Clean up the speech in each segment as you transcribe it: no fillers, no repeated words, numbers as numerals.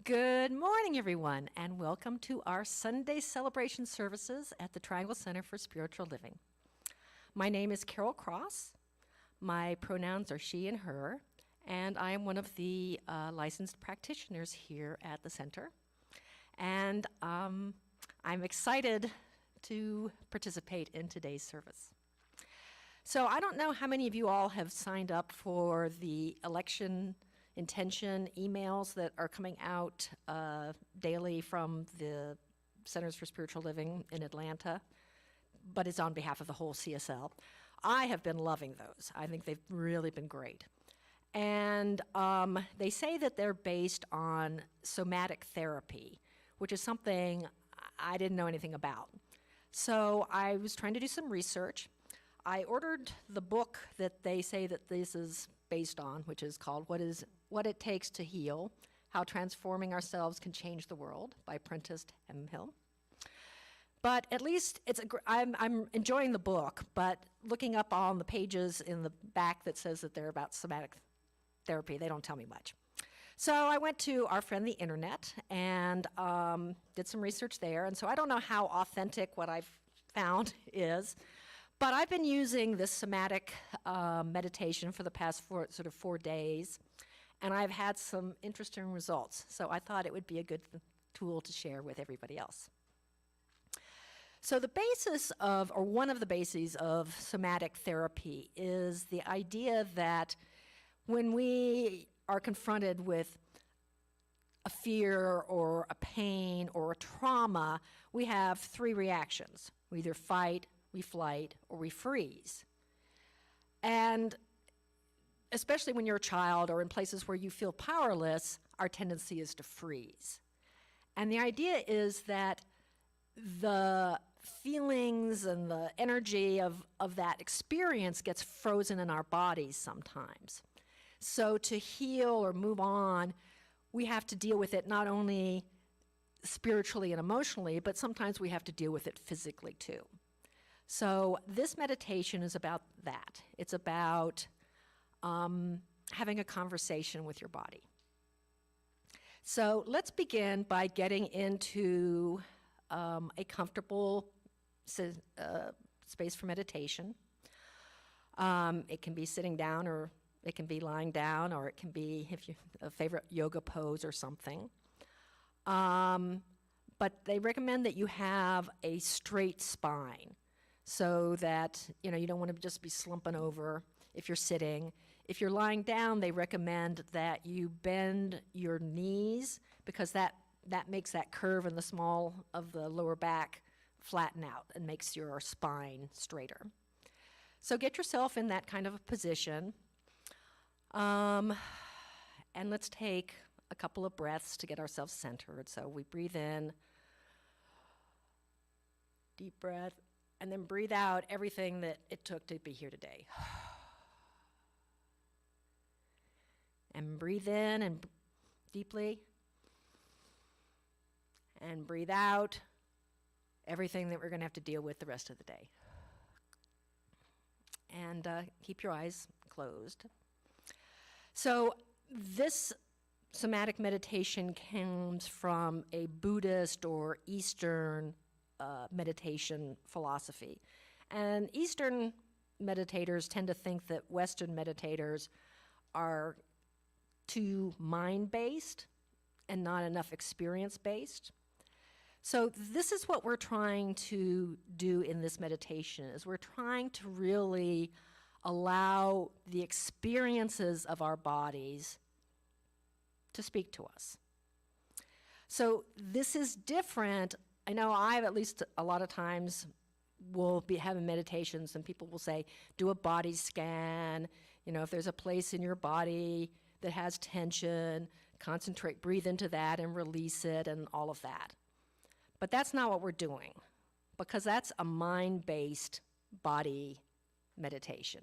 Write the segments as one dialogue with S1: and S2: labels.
S1: Good morning, everyone, and welcome to our Sunday celebration services at the Triangle Center for Spiritual Living. My name is Carol Cross. My pronouns are she and her, and I am one of the licensed practitioners here at the center. And I'm excited to participate in today's service. So I don't know how many of you all have signed up for the election intention emails that are coming out daily from the Centers for Spiritual Living in Atlanta, but it's on behalf of the whole CSL. I have been loving those. I think they've really been great. And they say that they're based on somatic therapy, which is something I didn't know anything about. So I was trying to do some research. I ordered the book that they say that this is based on, which is called What It Takes to Heal, How Transforming Ourselves Can Change the World by Prentice Hemphill. But at least I'm enjoying the book, but looking up on the pages in the back that says that they're about somatic therapy, they don't tell me much. So I went to our friend the internet and did some research there. And so I don't know how authentic what I've found is, but I've been using this somatic meditation for the past 4 days, and I've had some interesting results. So I thought it would be a good tool to share with everybody else. So the basis of, or one of the bases of somatic therapy is the idea that when we are confronted with a fear or a pain or a trauma, we have 3 reactions. We either fight, we flight, or we freeze. And especially when you're a child or in places where you feel powerless, our tendency is to freeze. And the idea is that the feelings and the energy of that experience gets frozen in our bodies sometimes. So to heal or move on, we have to deal with it not only spiritually and emotionally, but sometimes we have to deal with it physically too. So this meditation is about that. It's about having a conversation with your body. So let's begin by getting into a comfortable space for meditation. It can be sitting down, or it can be lying down, or it can be if you a favorite yoga pose or something. But they recommend that you have a straight spine, so that you don't want to just be slumping over if you're sitting. If you're lying down, they recommend that you bend your knees, because that makes that curve in the small of the lower back flatten out and makes your spine straighter. So get yourself in that kind of a position. And let's take a couple of breaths to get ourselves centered. So we breathe in, deep breath, and then breathe out everything that it took to be here today. And breathe in and deeply, and breathe out everything that we're going to have to deal with the rest of the day. And keep your eyes closed. So this somatic meditation comes from a Buddhist or Eastern meditation philosophy. And Eastern meditators tend to think that Western meditators are too mind-based and not enough experience-based. So this is what we're trying to do in this meditation, is we're trying to really allow the experiences of our bodies to speak to us. So this is different. I know I've at least a lot of times will be having meditations and people will say, do a body scan. If there's a place in your body that has tension, concentrate, breathe into that and release it and all of that. But that's not what we're doing, because that's a mind-based body meditation.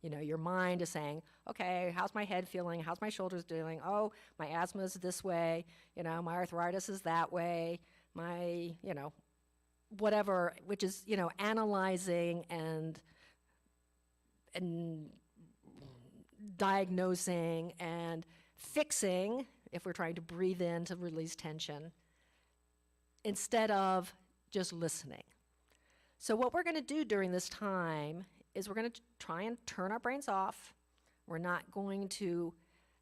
S1: Your mind is saying, okay, how's my head feeling? How's my shoulders doing? Oh, my asthma is this way. My arthritis is that way. My, whatever, which is, analyzing and diagnosing and fixing if we're trying to breathe in to release tension, instead of just listening. So what we're going to do during this time is we're going to try and turn our brains off. We're not going to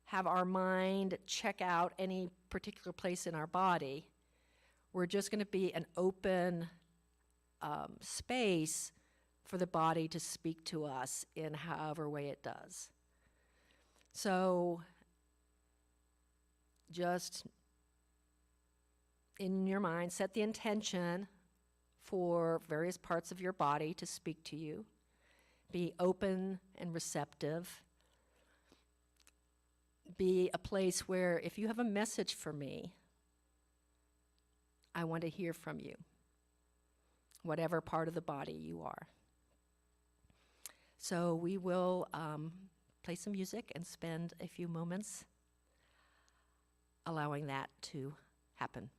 S1: have our mind check out any particular place in our body. We're just going to be an open space for the body to speak to us in however way it does. So just in your mind, set the intention for various parts of your body to speak to you. Be open and receptive. Be a place where if you have a message for me, I want to hear from you, whatever part of the body you are. So we will play some music and spend a few moments allowing that to happen.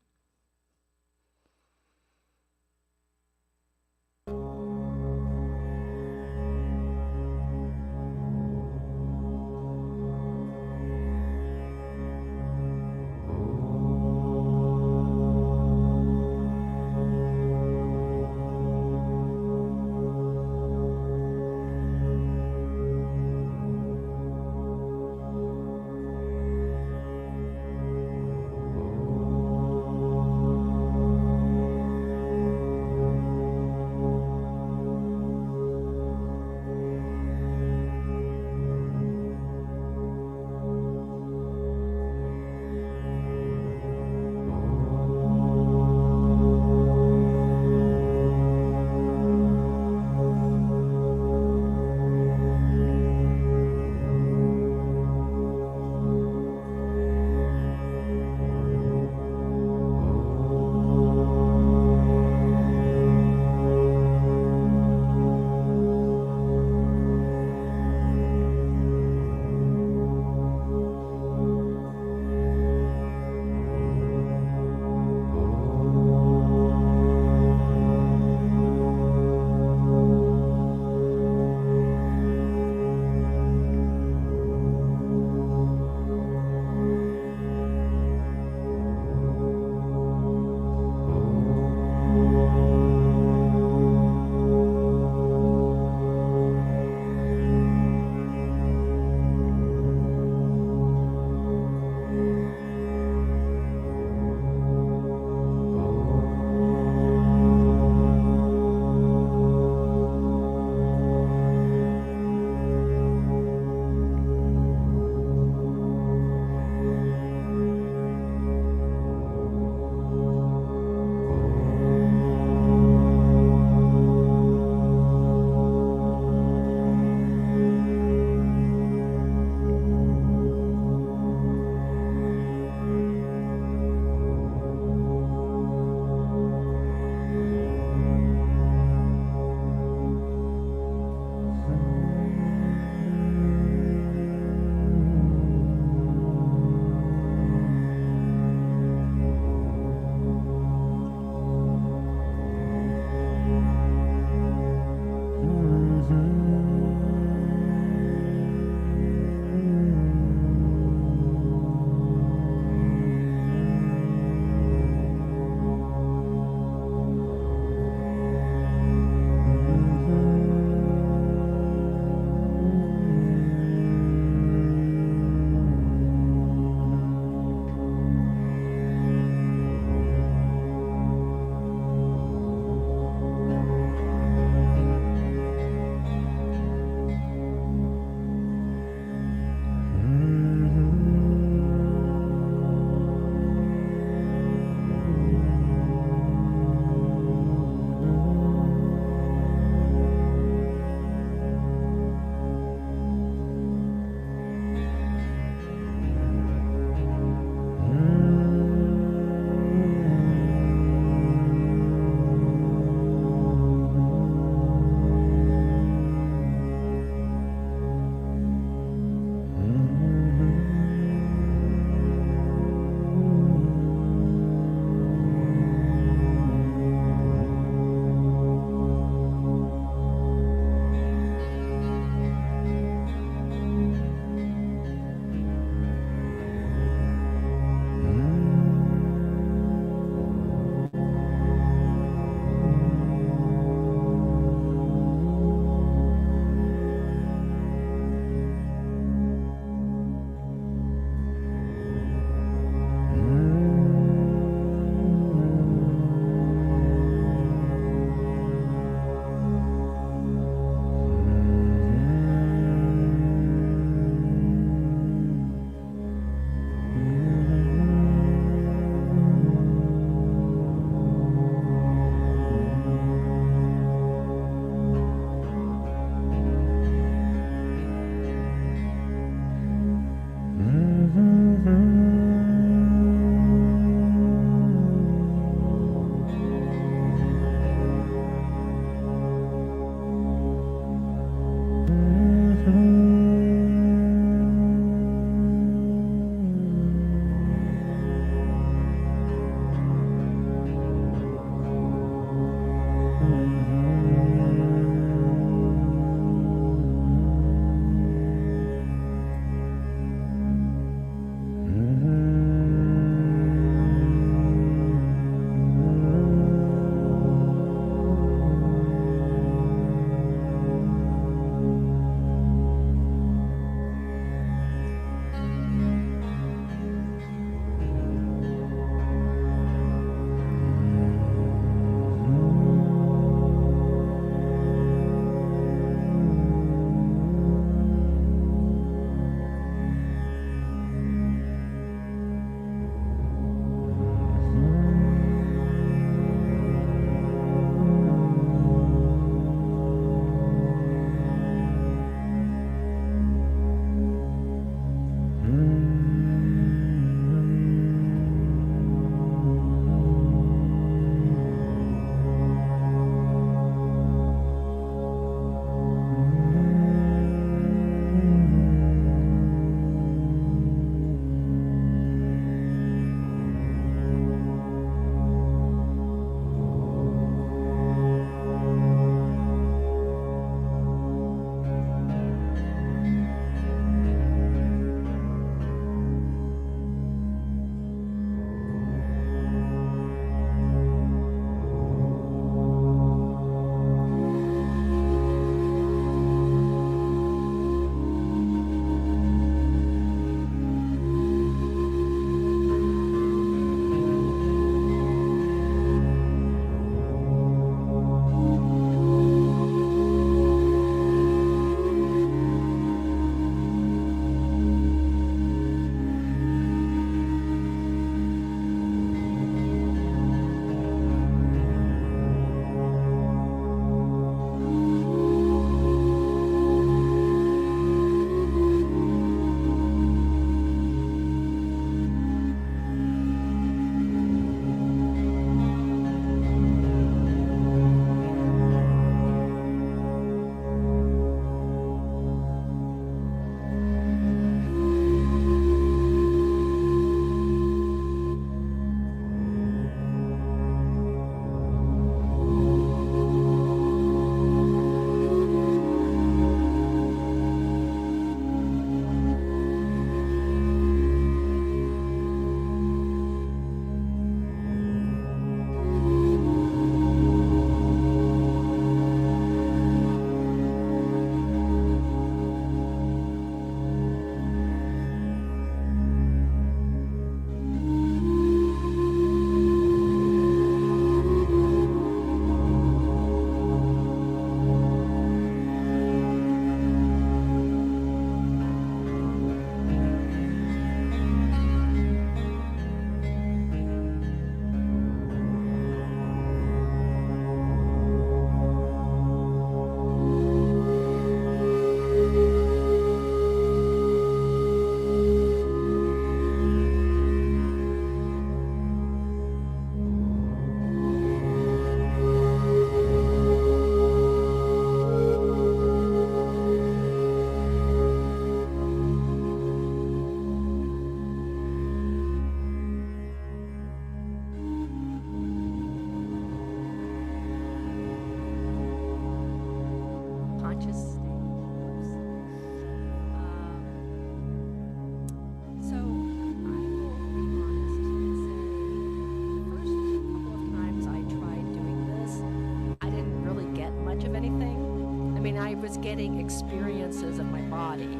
S1: was getting experiences of my body,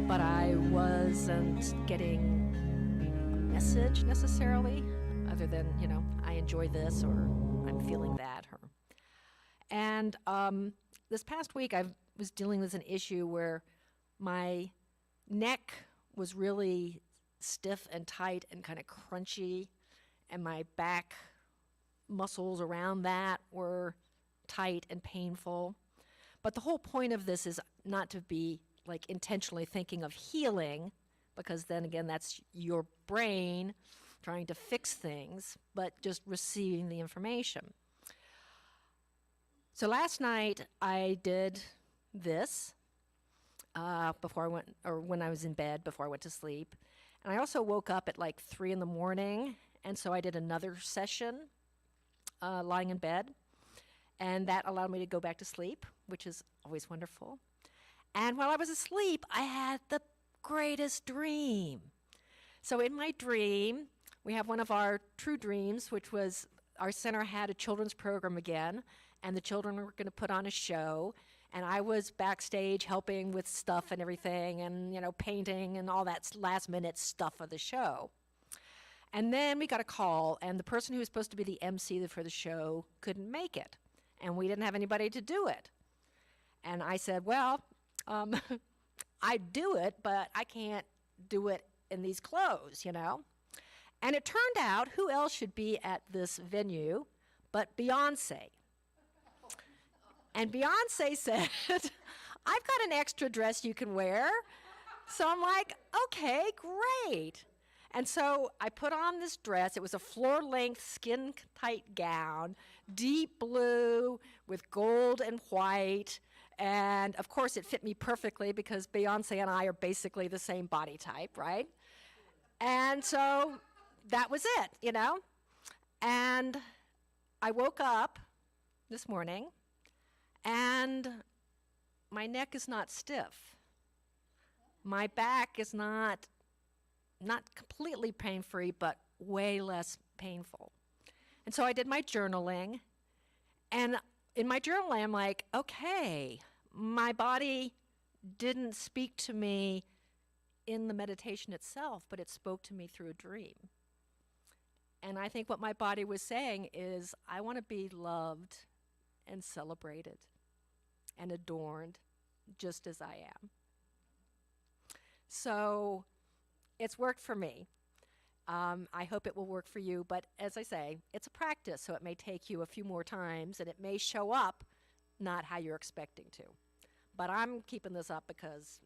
S1: but I wasn't getting a message necessarily, other than, I enjoy this or I'm feeling that. And this past week I was dealing with an issue where my neck was really stiff and tight and kind of crunchy, and my back muscles around that were tight and painful. But the whole point of this is not to be like intentionally thinking of healing, because then again, that's your brain trying to fix things, but just receiving the information. So last night I did this before I went, or when I was in bed before I went to sleep. And I also woke up at like 3 in the morning, and so I did another session lying in bed. And that allowed me to go back to sleep, which is always wonderful. And while I was asleep, I had the greatest dream. So in my dream, we have one of our true dreams, which was our center had a children's program again, and the children were going to put on a show. And I was backstage helping with stuff and everything, and painting and all that last-minute stuff of the show. And then we got a call, and the person who was supposed to be the MC for the show couldn't make it, and we didn't have anybody to do it. And I said, well, I'd do it, but I can't do it in these clothes, And it turned out, who else should be at this venue but Beyonce? And Beyonce said, I've got an extra dress you can wear. So I'm like, okay, great. And so I put on this dress. It was a floor-length, skin-tight gown, deep blue with gold and white. And, of course, it fit me perfectly because Beyonce and I are basically the same body type, right? And so that was it, And I woke up this morning, and my neck is not stiff. My back is not completely pain-free, but way less painful. And so I did my journaling, and in my journaling, I'm like, okay, my body didn't speak to me in the meditation itself, but it spoke to me through a dream. And I think what my body was saying is, I want to be loved and celebrated and adorned just as I am. So it's worked for me. I hope it will work for you, but as I say, it's a practice, so it may take you a few more times, and it may show up not how you're expecting to. But I'm keeping this up because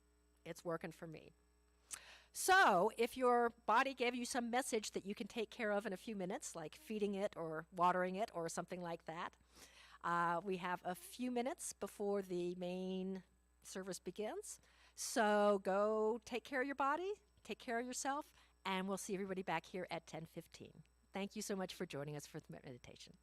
S1: it's working for me. So if your body gave you some message that you can take care of in a few minutes, like feeding it or watering it or something like that, we have a few minutes before the main service begins. So go take care of your body, take care of yourself, and we'll see everybody back here at 10:15. Thank you so much for joining us for the meditation.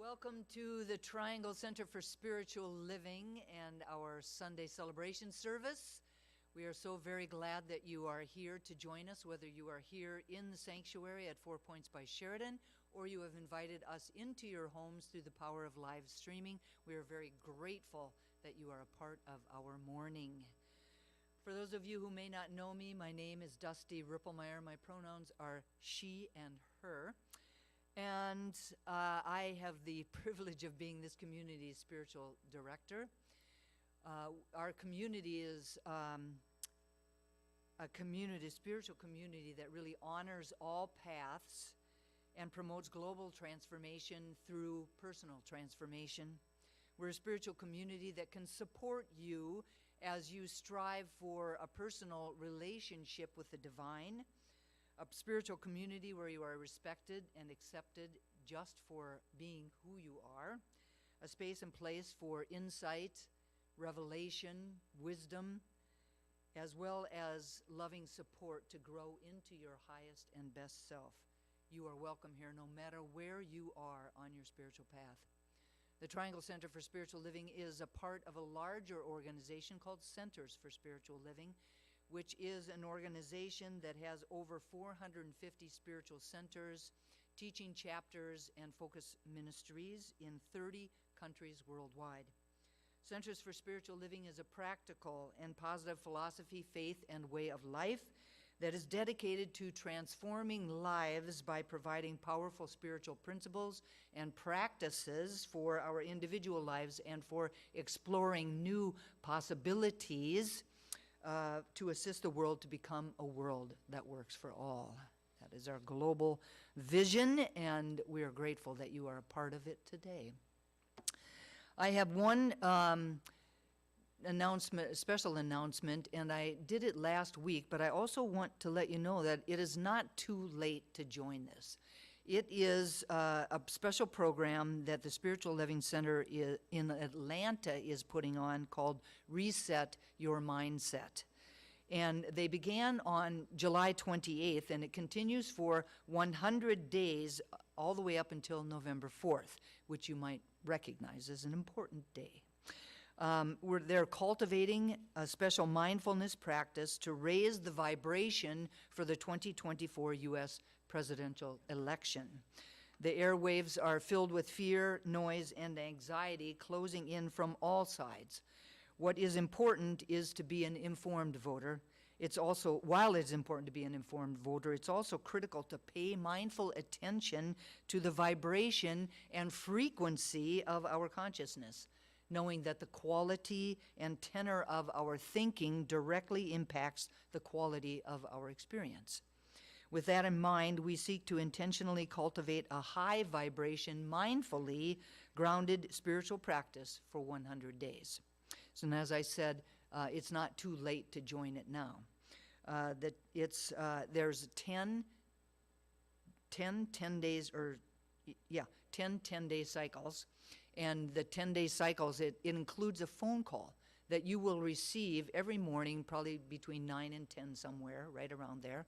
S2: Welcome to the Triangle Center for Spiritual Living and our Sunday celebration service. We are so very glad that you are here to join us, whether you are here in the sanctuary at 4 Points by Sheridan, or you have invited us into your homes through the power of live streaming. We are very grateful that you are a part of our morning. For those of you who may not know me, my name is Dusty Rippelmeyer. My pronouns are she and her. And I have the privilege of being this community's spiritual director. Our community is a spiritual community that really honors all paths and promotes global transformation through personal transformation. We're a spiritual community that can support you as you strive for a personal relationship with the divine, a spiritual community where you are respected and accepted just for being who you are, a space and place for insight, revelation, wisdom, as well as loving support to grow into your highest and best self. You are welcome here no matter where you are on your spiritual path. The Triangle Center for Spiritual Living is a part of a larger organization called Centers for Spiritual Living, which is an organization that has over 450 spiritual centers, teaching chapters, and focus ministries in 30 countries worldwide. Centers for Spiritual Living is a practical and positive philosophy, faith, and way of life that is dedicated to transforming lives by providing powerful spiritual principles and practices for our individual lives and for exploring new possibilities to assist the world to become a world that works for all. That is our global vision, and we are grateful that you are a part of it today. I have one special announcement, and I did it last week, but I also want to let you know that it is not too late to join this. It is a special program that the Spiritual Living Center in Atlanta is putting on called Reset Your Mindset. And they began on July 28th, and it continues for 100 days all the way up until November 4th, which you might recognize as an important day. They're cultivating a special mindfulness practice to raise the vibration for the 2024 U.S. presidential election. The airwaves are filled with fear, noise, and anxiety closing in from all sides. What is important is to be an informed voter. While it's important to be an informed voter, it's also critical to pay mindful attention to the vibration and frequency of our consciousness, knowing that the quality and tenor of our thinking directly impacts the quality of our experience. With that in mind, we seek to intentionally cultivate a high vibration, mindfully grounded spiritual practice for 100 days. So, and as I said, it's not too late to join it now. There's 10 10-day cycles. And the 10-day cycles, it includes a phone call that you will receive every morning, probably between 9 and 10 somewhere, right around there.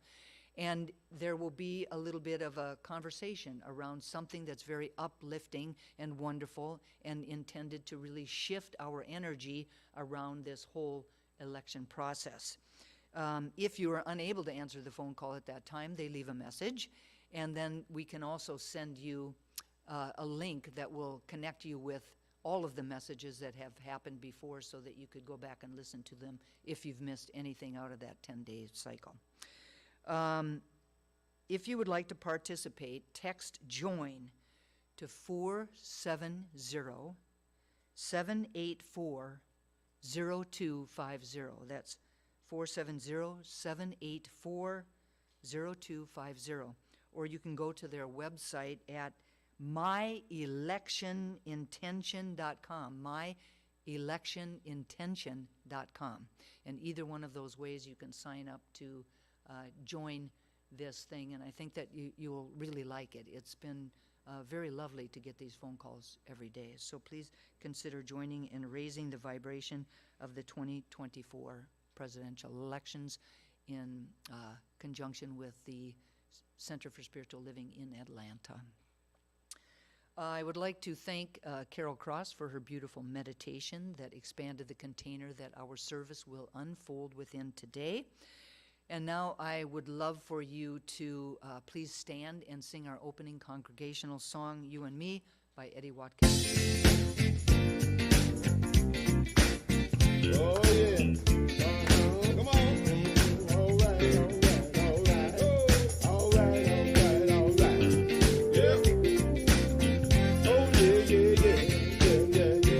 S2: And there will be a little bit of a conversation around something that's very uplifting and wonderful and intended to really shift our energy around this whole election process. If you are unable to answer the phone call at that time, they leave a message. And then we can also send you a link that will connect you with all of the messages that have happened before so that you could go back and listen to them if you've missed anything out of that 10-day cycle. If you would like to participate, text JOIN to 470-784-0250. That's 470-784-0250. Or you can go to their website at myelectionintention.com, myelectionintention.com. And either one of those ways you can sign up to join this thing, and I think that you'll really like it. It's been very lovely to get these phone calls every day. So please consider joining and raising the vibration of the 2024 presidential elections in conjunction with the Center for Spiritual Living in Atlanta. I would like to thank Carol Cross for her beautiful meditation that expanded the container that our service will unfold within today. And now I would love for you to please stand and sing our opening congregational song, You and Me, by Eddie Watkins.
S3: Oh, yeah. Come on. All right. Yeah. Oh, yeah.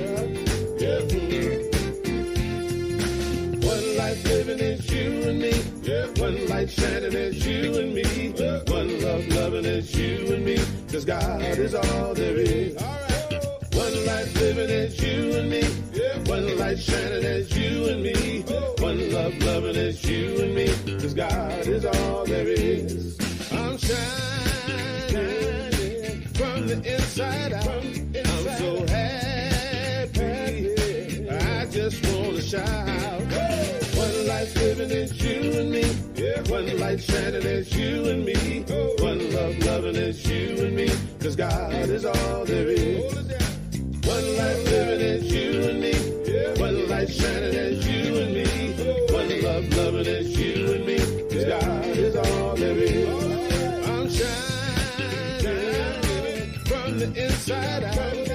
S3: One life living is you and me. Yeah. One light shining is you and me. Yeah. One love loving is you and me. 'Cause God is all there is. All right. One life living is you and me. Yeah. One light shining is you and me. Oh. One love loving is you and me. 'Cause God is all there is. I'm shining from the inside out. I'm so happy. I just want to shout. One life living is you and me. Yeah. One light shining is you and me. Oh. One love loving is you and me. 'Cause God is all there is. One life living is you and me. Yeah. One light shining is you and me. Oh. One love loving is you and me. 'Cause God is all there is. I'm shining from the inside out. I'm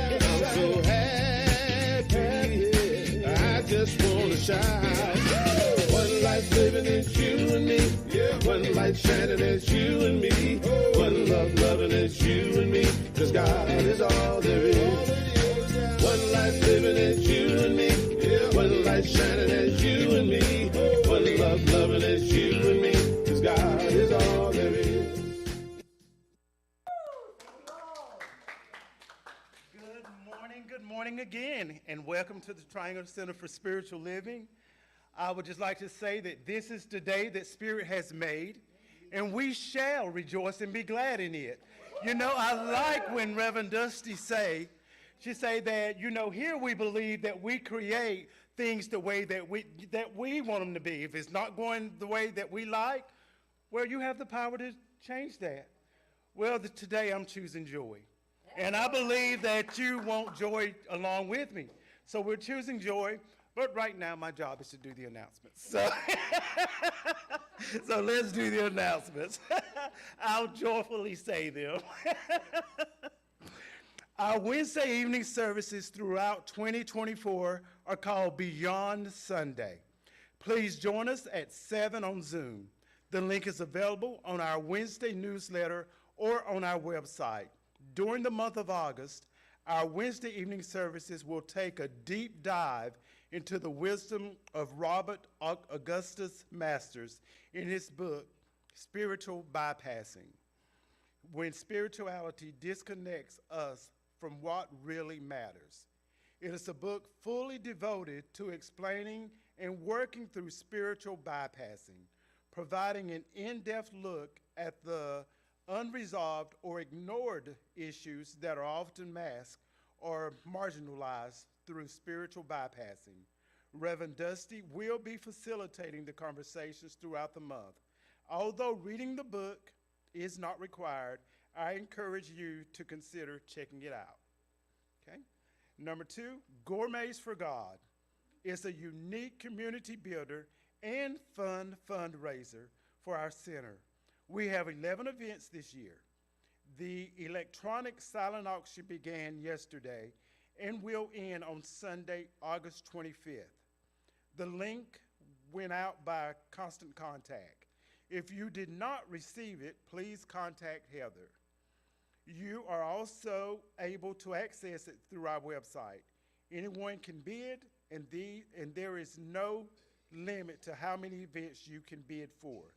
S3: so happy. I just want to shout. One life living is you and me. Yeah. One light shining is you and me. Oh. One love loving is you and me. 'Cause God is all there is. One life living is you and me. Yeah. One light shining is you and me. Oh. One love loving is you and me. 'Cause God is all there is.
S4: Good morning again, and welcome to the Triangle Center for Spiritual Living. I would just like to say that this is the day that Spirit has made, and we shall rejoice and be glad in it. You know, I like when Reverend Dusty she say that, you know, here we believe that we create things the way that we want them to be. If it's not going the way that we like, well, you have the power to change that. Well, today I'm choosing joy. And I believe that you want joy along with me. So we're choosing joy, but right now my job is to do the announcements. So, so let's do the announcements. I'll joyfully say them. Our Wednesday evening services throughout 2024 are called Beyond Sunday. Please join us at 7 on Zoom. The link is available on our Wednesday newsletter or on our website. During the month of August, our Wednesday evening services will take a deep dive into the wisdom of Robert Augustus Masters in his book, Spiritual Bypassing, When Spirituality Disconnects Us from What Really Matters. It is a book fully devoted to explaining and working through spiritual bypassing, providing an in-depth look at the unresolved or ignored issues that are often masked or marginalized through spiritual bypassing. Reverend Dusty will be facilitating the conversations throughout the month. Although reading the book is not required, I encourage you to consider checking it out. Okay? Number 2, Gourmets for God is a unique community builder and fun fundraiser for our center. We have 11 events this year. The electronic silent auction began yesterday and will end on Sunday, August 25th. The link went out by constant contact. If you did not receive it, please contact Heather. You are also able to access it through our website. Anyone can bid, and there is no limit to how many events you can bid for.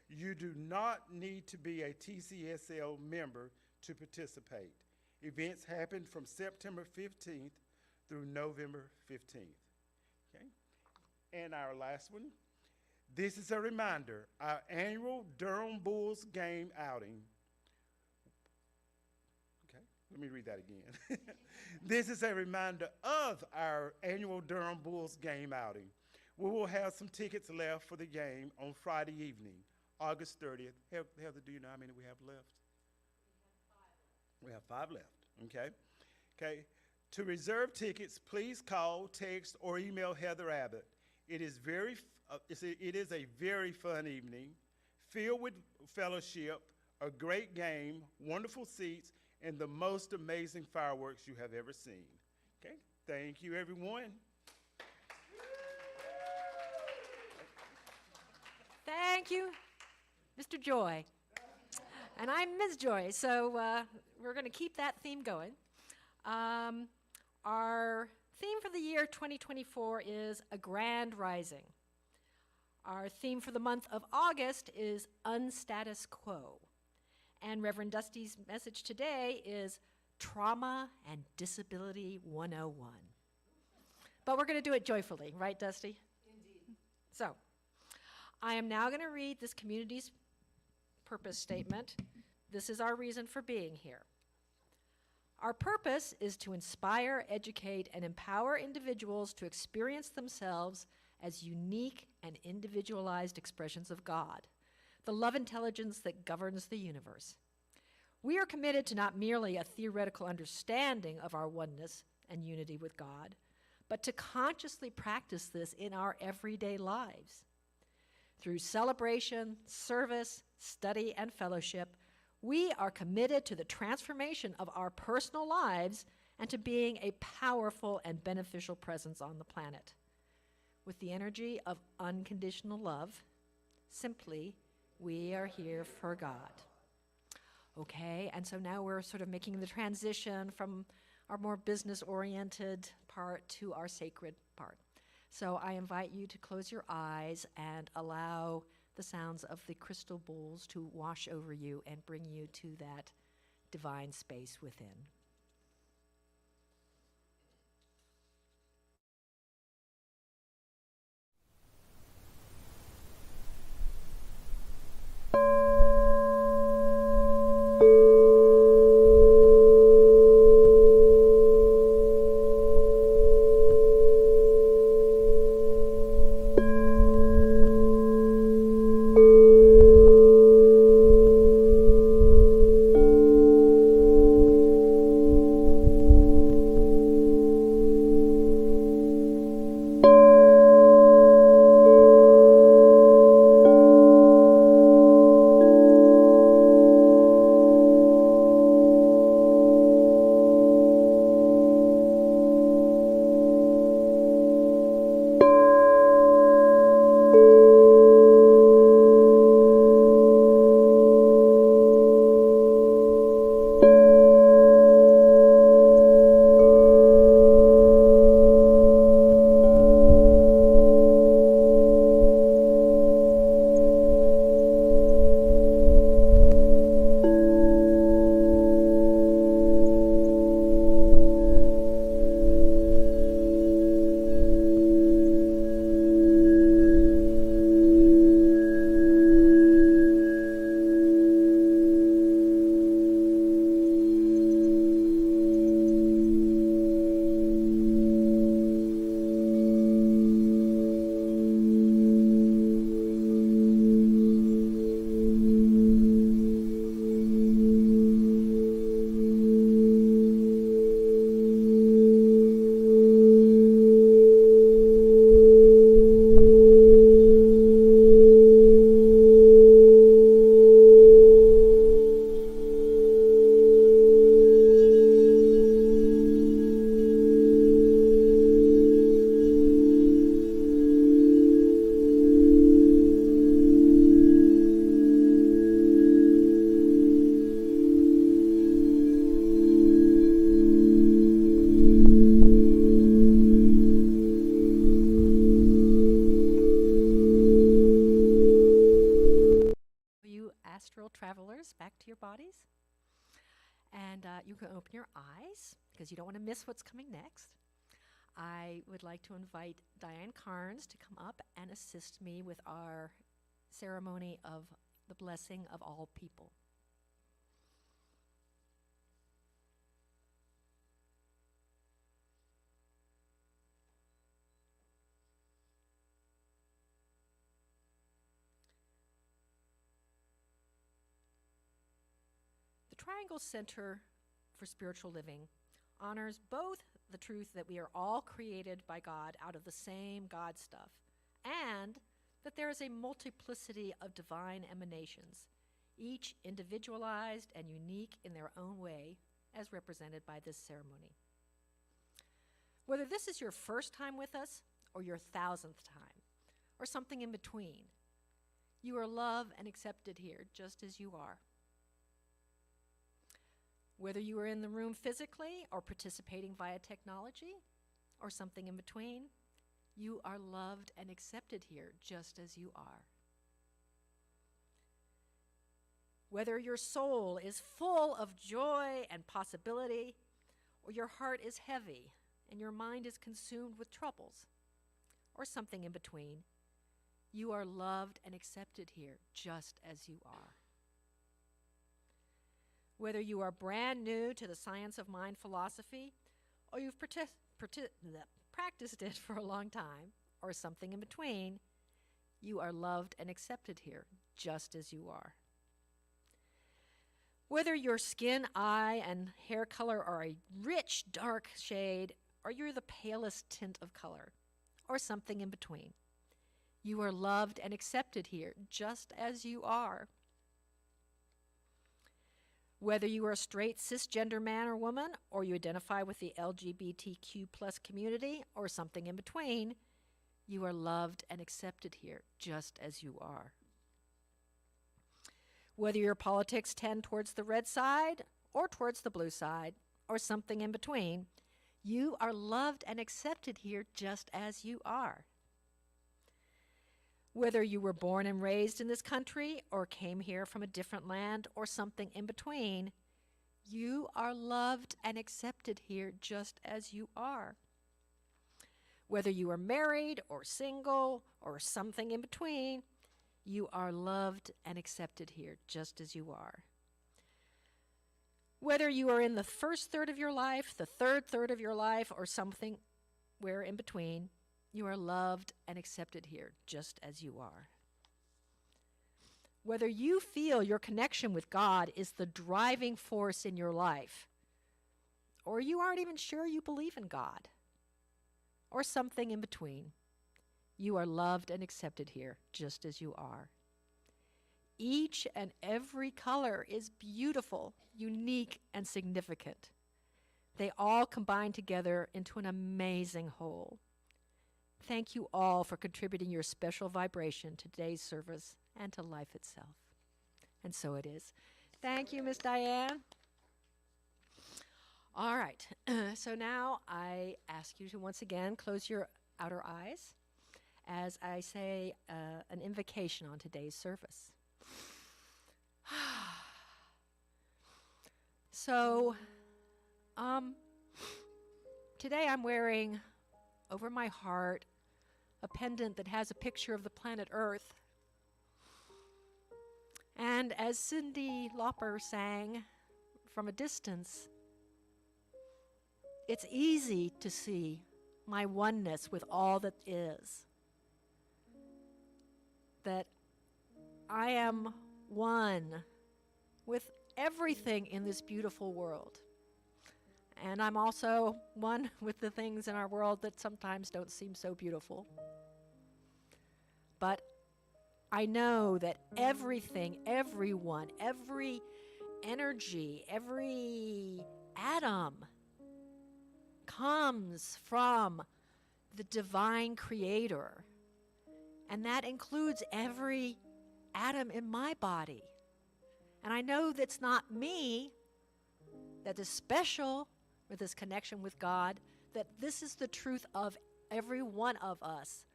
S4: You do not need to be a TCSL member to participate. Events happen from September 15th through November 15th. Okay? And our last one. This is a reminder, our annual Durham Bulls game outing. Okay, let me read that again. This is a reminder of our annual Durham Bulls game outing. We will have some tickets left for the game on Friday evening, August 30th. Heather, do you know how many we have left? We have 5 left. Okay? Okay. To reserve tickets, please call, text, or email Heather Abbott. It is a very fun evening, filled with fellowship, a great game, wonderful seats, and the most amazing fireworks you have ever seen. Okay? Thank you, everyone.
S1: Thank you, Mr. Joy. And I'm Ms. Joy, so we're going to keep that theme going. Our theme for the year 2024 is A Grand Rising. Our theme for the month of August is Unstatus Quo. And Reverend Dusty's message today is Trauma and Disability 101. But we're going to do it joyfully, right, Dusty?
S2: Indeed.
S1: So, I am now going to read this community's purpose statement. This is our reason for being here. Our purpose is to inspire, educate, and empower individuals to experience themselves as unique and individualized expressions of God, the love intelligence that governs the universe. We are committed to not merely a theoretical understanding of our oneness and unity with God, but to consciously practice this in our everyday lives. Through celebration, service, study, and fellowship, we are committed to the transformation of our personal lives and to being a powerful and beneficial presence on the planet. With the energy of unconditional love, simply, we are here for God. Okay, and so now we're sort of making the transition from our more business-oriented part to our sacred part. So I invite you to close your eyes and allow the sounds of the crystal bowls to wash over you and bring you to that divine space within. Travelers back to your bodies. And you can open your eyes because you don't want to miss what's coming next. I would like to invite Diane Carnes to come up and assist me with our ceremony of the blessing of all people. The Triangle Center for Spiritual Living honors both the truth that we are all created by God out of the same God stuff, and that there is a multiplicity of divine emanations, each individualized and unique in their own way, as represented by this ceremony. Whether this is your first time with us, or your 1000th time, or something in between, you are loved and accepted here just as you are. Whether you are in the room physically or participating via technology, or something in between, you are loved and accepted here just as you are. Whether your soul is full of joy and possibility, or your heart is heavy and your mind is consumed with troubles, or something in between, you are loved and accepted here just as you are. Whether you are brand new to the science of mind philosophy, or you've practiced it for a long time, or something in between, you are loved and accepted here just as you are. Whether your skin, eye, and hair color are a rich, dark shade, or you're the palest tint of color, or something in between, you are loved and accepted here just as you are. Whether you are a straight cisgender man or woman, or you identify with the LGBTQ plus community, or something in between, you are loved and accepted here just as you are. Whether your politics tend towards the red side or towards the blue side, or something in between, you are loved and accepted here just as you are. Whether you were born and raised in this country or came here from a different land or something in between, you are loved and accepted here just as you are. Whether you are married or single or something in between, you are loved and accepted here just as you are. Whether you are in the first third of your life, the third third of your life, or something where in between, you are loved and accepted here just as you are. Whether you feel your connection with God is the driving force in your life, or you aren't even sure you believe in God, or something in between, you are loved and accepted here just as you are. Each and every color is beautiful, unique, and significant. They all combine together into an amazing whole. Thank you all for contributing your special vibration to today's service and to life itself. And so it is. Thank you, Miss Diane. All right, so now I ask you to once again close your outer eyes as I say an invocation on today's service. So, today I'm wearing over my heart a pendant that has a picture of the planet Earth. And as Cyndi Lauper sang from a distance, it's easy to see my oneness with all that is. That I am one with everything in this beautiful world. And I'm also one with the things in our world that sometimes don't seem so beautiful. But I know that everything, everyone, every energy, every atom comes from the divine creator. And that includes every atom in my body. And I know that's not me that is special with this connection with God, that this is the truth of every one of us.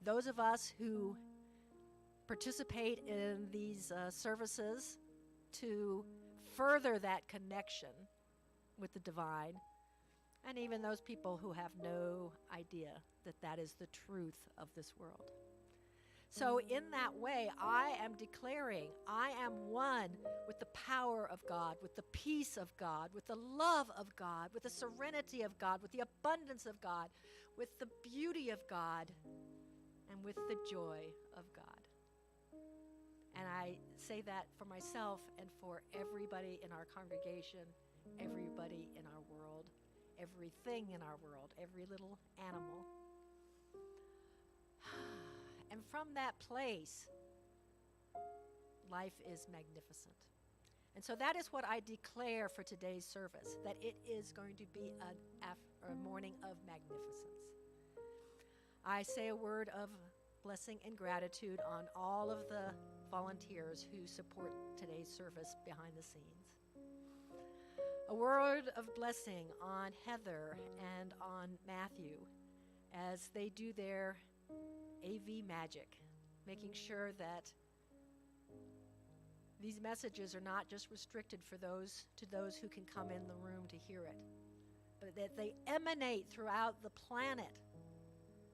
S1: Those of us who participate in these services to further that connection with the divine, and even those people who have no idea that that is the truth of this world. So in that way, I am declaring I am one with the power of God, with the peace of God, with the love of God, with the serenity of God, with the abundance of God, with the beauty of God, and with the joy of God. And I say that for myself and for everybody in our congregation everybody in our world, everything in our world, every little animal. And from that place, life is magnificent. And so that is what I declare for today's service, that it is going to be a morning of magnificence. I say a word of blessing and gratitude on all of the volunteers who support today's service behind the scenes. A word of blessing on Heather and on Matthew as they do their AV magic, making sure that these messages are not just restricted to those who can come in the room to hear it, but that they emanate throughout the planet,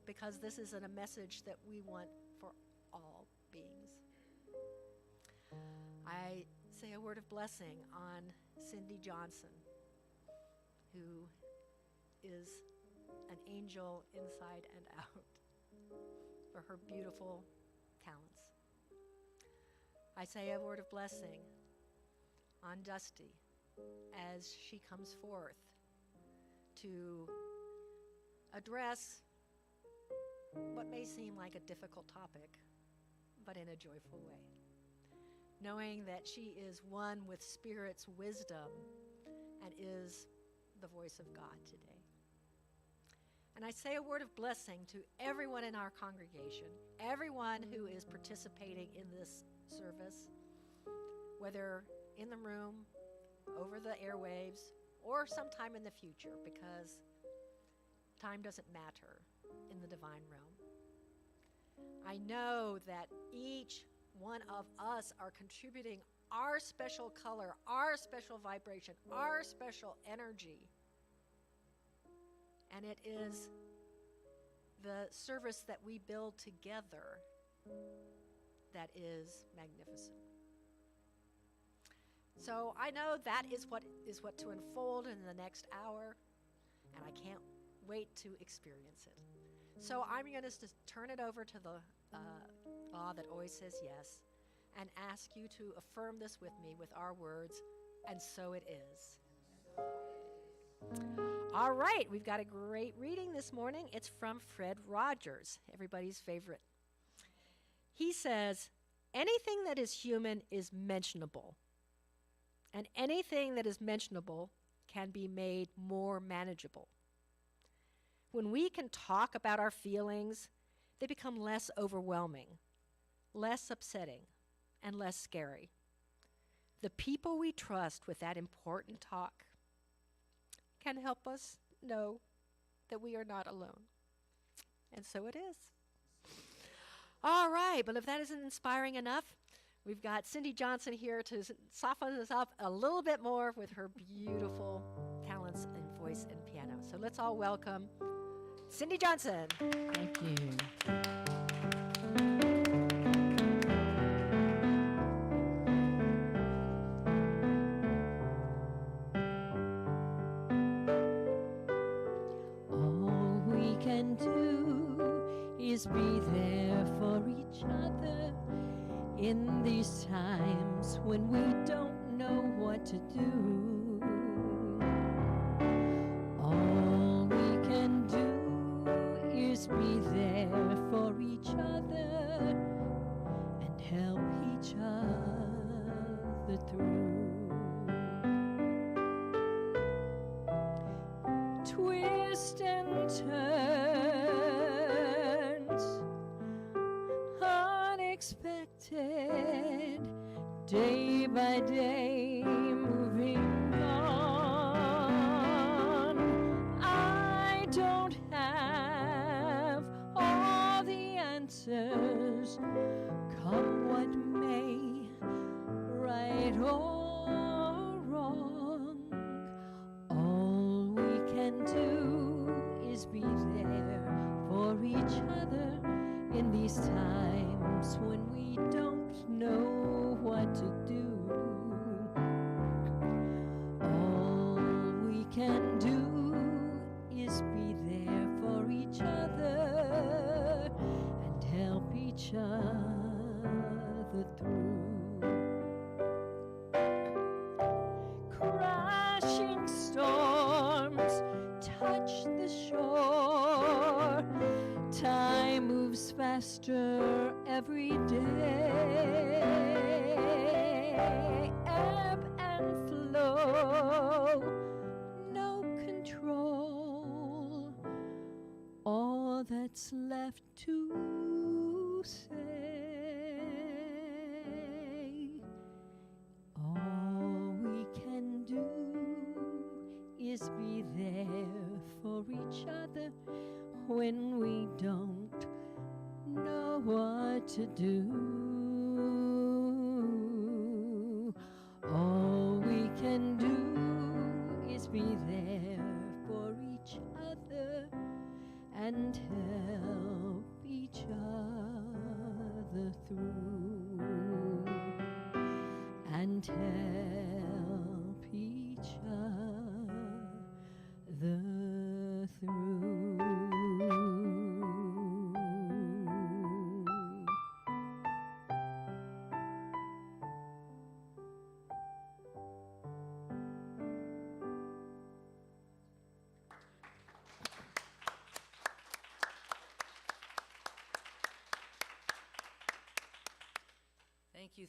S1: because this is a message that we want for all beings. I say a word of blessing on Cindy Johnson, who is an angel inside and out, for her beautiful talents. I say a word of blessing on Dusty as she comes forth to address what may seem like a difficult topic, but in a joyful way, knowing that she is one with Spirit's wisdom and is the voice of God today. And I say a word of blessing to everyone in our congregation, everyone who is participating in this service, whether in the room, over the airwaves, or sometime in the future, because time doesn't matter in the divine realm. I know that each one of us are contributing our special color, our special vibration, our special energy. And it is the service that we build together that is magnificent. So I know that is what to unfold in the next hour, and I can't wait to experience it. So I'm going to turn it over to the law that always says yes, and ask you to affirm this with me with our words, and so it is. All right, we've got a great reading this morning. It's from Fred Rogers, everybody's favorite. He says, anything that is human is mentionable, and anything that is mentionable can be made more manageable. When we can talk about our feelings, they become less overwhelming, less upsetting, and less scary. The people we trust with that important talk can help us know that we are not alone. And so it is. All right, but if that isn't inspiring enough, we've got Cindy Johnson here to soften us up a little bit more with her beautiful talents in voice and piano. So let's all welcome Cindy Johnson.
S5: Thank you. All we can do is be there for each other in these times when we don't know what to do. All we can do is be there for each other and help each other through. Twists and turns, unexpected, day by day, moving on. I don't have all the answers, come what may, right or wrong. All we can do is be there for each other in these times when we don't know what to do. All we can do is be there for each other and help each other through. Crashing touch the shore. Time moves faster every day. Ebb and flow, no control. All that's left to say, all we can do is be there for each other when we don't know what to do. All we can do is be there for each other and help each other through, and help each other through.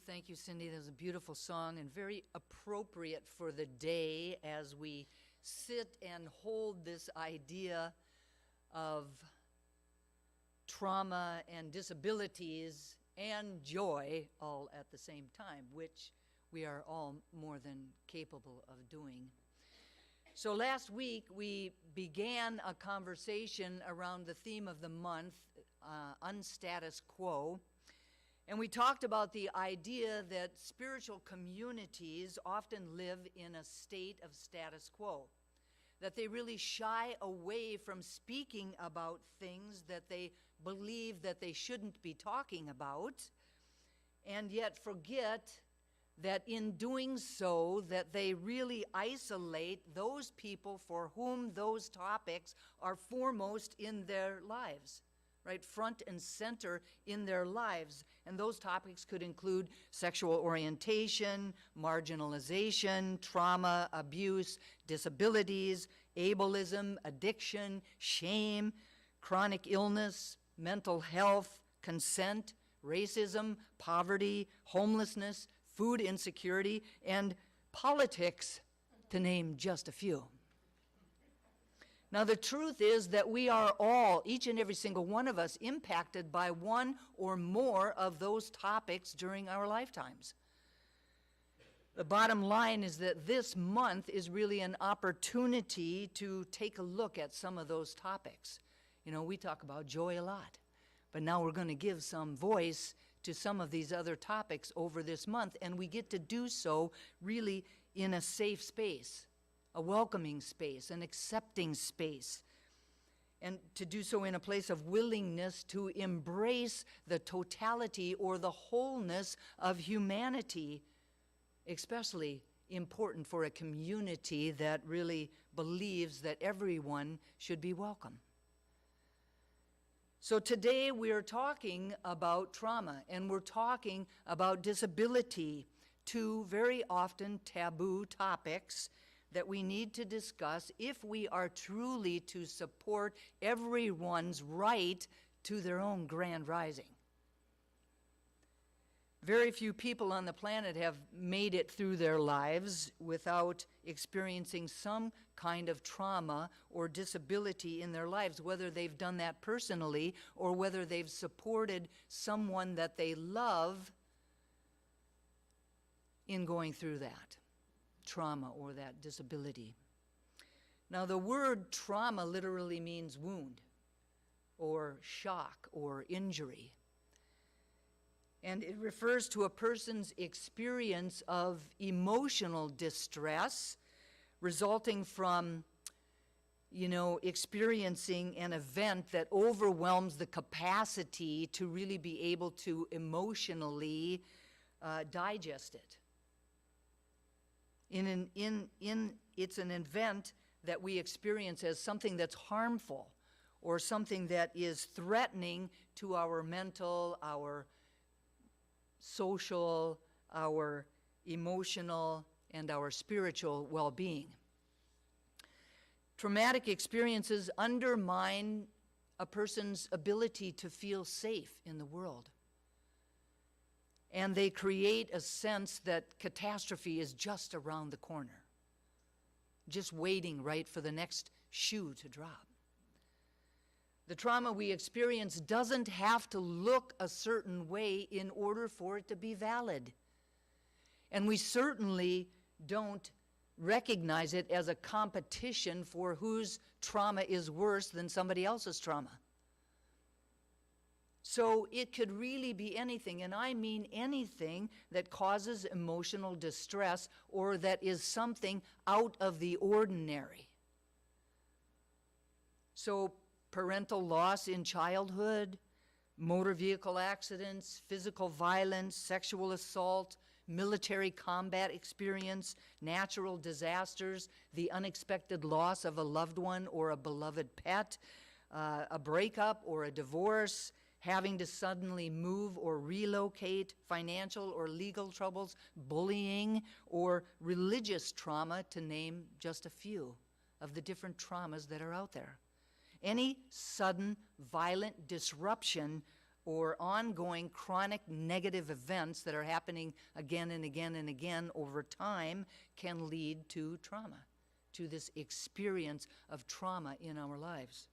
S2: Thank you, Cindy. That was a beautiful song and very appropriate for the day as we sit and hold this idea of trauma and disabilities and joy all at the same time, which we are all more than capable of doing. So last week we began a conversation around the theme of the month, unstatus quo. And we talked about the idea that spiritual communities often live in a state of status quo, that they really shy away from speaking about things that they believe that they shouldn't be talking about, and yet forget that in doing so, that they really isolate those people for whom those topics are foremost in their lives. Right, front and center in their lives. And those topics could include sexual orientation, marginalization, trauma, abuse, disabilities, ableism, addiction, shame, chronic illness, mental health, consent, racism, poverty, homelessness, food insecurity, and politics, to name just a few. Now, the truth is that we are all, each and every single one of us, impacted by one or more of those topics during our lifetimes. The bottom line is that this month is really an opportunity to take a look at some of those topics. You know, we talk about joy a lot, but now we're going to give some voice to some of these other topics over this month, and we get to do so really in a safe space, a welcoming space, an accepting space, and to do so in a place of willingness to embrace the totality or the wholeness of humanity, especially important for a community that really believes that everyone should be welcome. So today we are talking about trauma, and we're talking about disability, two very often taboo topics that we need to discuss if we are truly to support everyone's right to their own grand rising. Very few people on the planet have made it through their lives without experiencing some kind of trauma or disability in their lives, whether they've done that personally or whether they've supported someone that they love in going through that trauma or that disability. Now, the word trauma literally means wound or shock or injury. And it refers to a person's experience of emotional distress resulting from, experiencing an event that overwhelms the capacity to really be able to emotionally digest it. It's an event that we experience as something that's harmful or something that is threatening to our mental, our social, our emotional, and our spiritual well-being. Traumatic experiences undermine a person's ability to feel safe in the world. And they create a sense that catastrophe is just around the corner, just waiting right for the next shoe to drop. The trauma we experience doesn't have to look a certain way in order for it to be valid. And we certainly don't recognize it as a competition for whose trauma is worse than somebody else's trauma. So it could really be anything, and I mean anything that causes emotional distress or that is something out of the ordinary. So parental loss in childhood, motor vehicle accidents, physical violence, sexual assault, military combat experience, natural disasters, the unexpected loss of a loved one or a beloved pet, a breakup or a divorce, having to suddenly move or relocate, financial or legal troubles, bullying, or religious trauma, to name just a few of the different traumas that are out there. Any sudden violent disruption or ongoing chronic negative events that are happening again and again and again over time can lead to trauma, to this experience of trauma in our lives.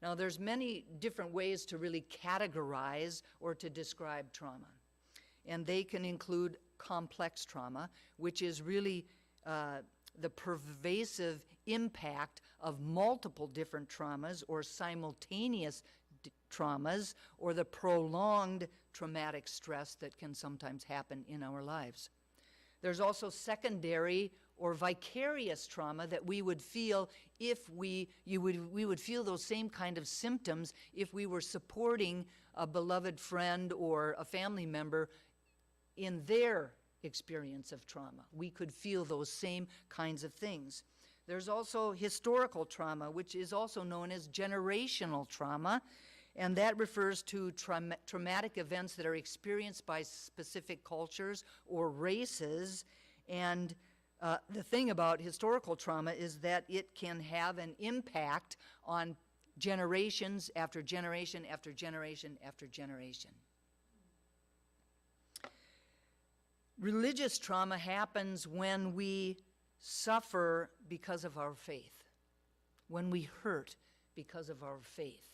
S2: Now, there's many different ways to really categorize or to describe trauma. And they can include complex trauma, which is really the pervasive impact of multiple different traumas or simultaneous traumas, or the prolonged traumatic stress that can sometimes happen in our lives. There's also secondary or vicarious trauma that we would feel if we would feel those same kind of symptoms if we were supporting a beloved friend or a family member in their experience of trauma. We could feel those same kinds of things. There's also historical trauma, which is also known as generational trauma, and that refers to traumatic events that are experienced by specific cultures or races. And the thing about historical trauma is that it can have an impact on generations after generation after generation after generation. Religious trauma happens when we suffer because of our faith, when we hurt because of our faith,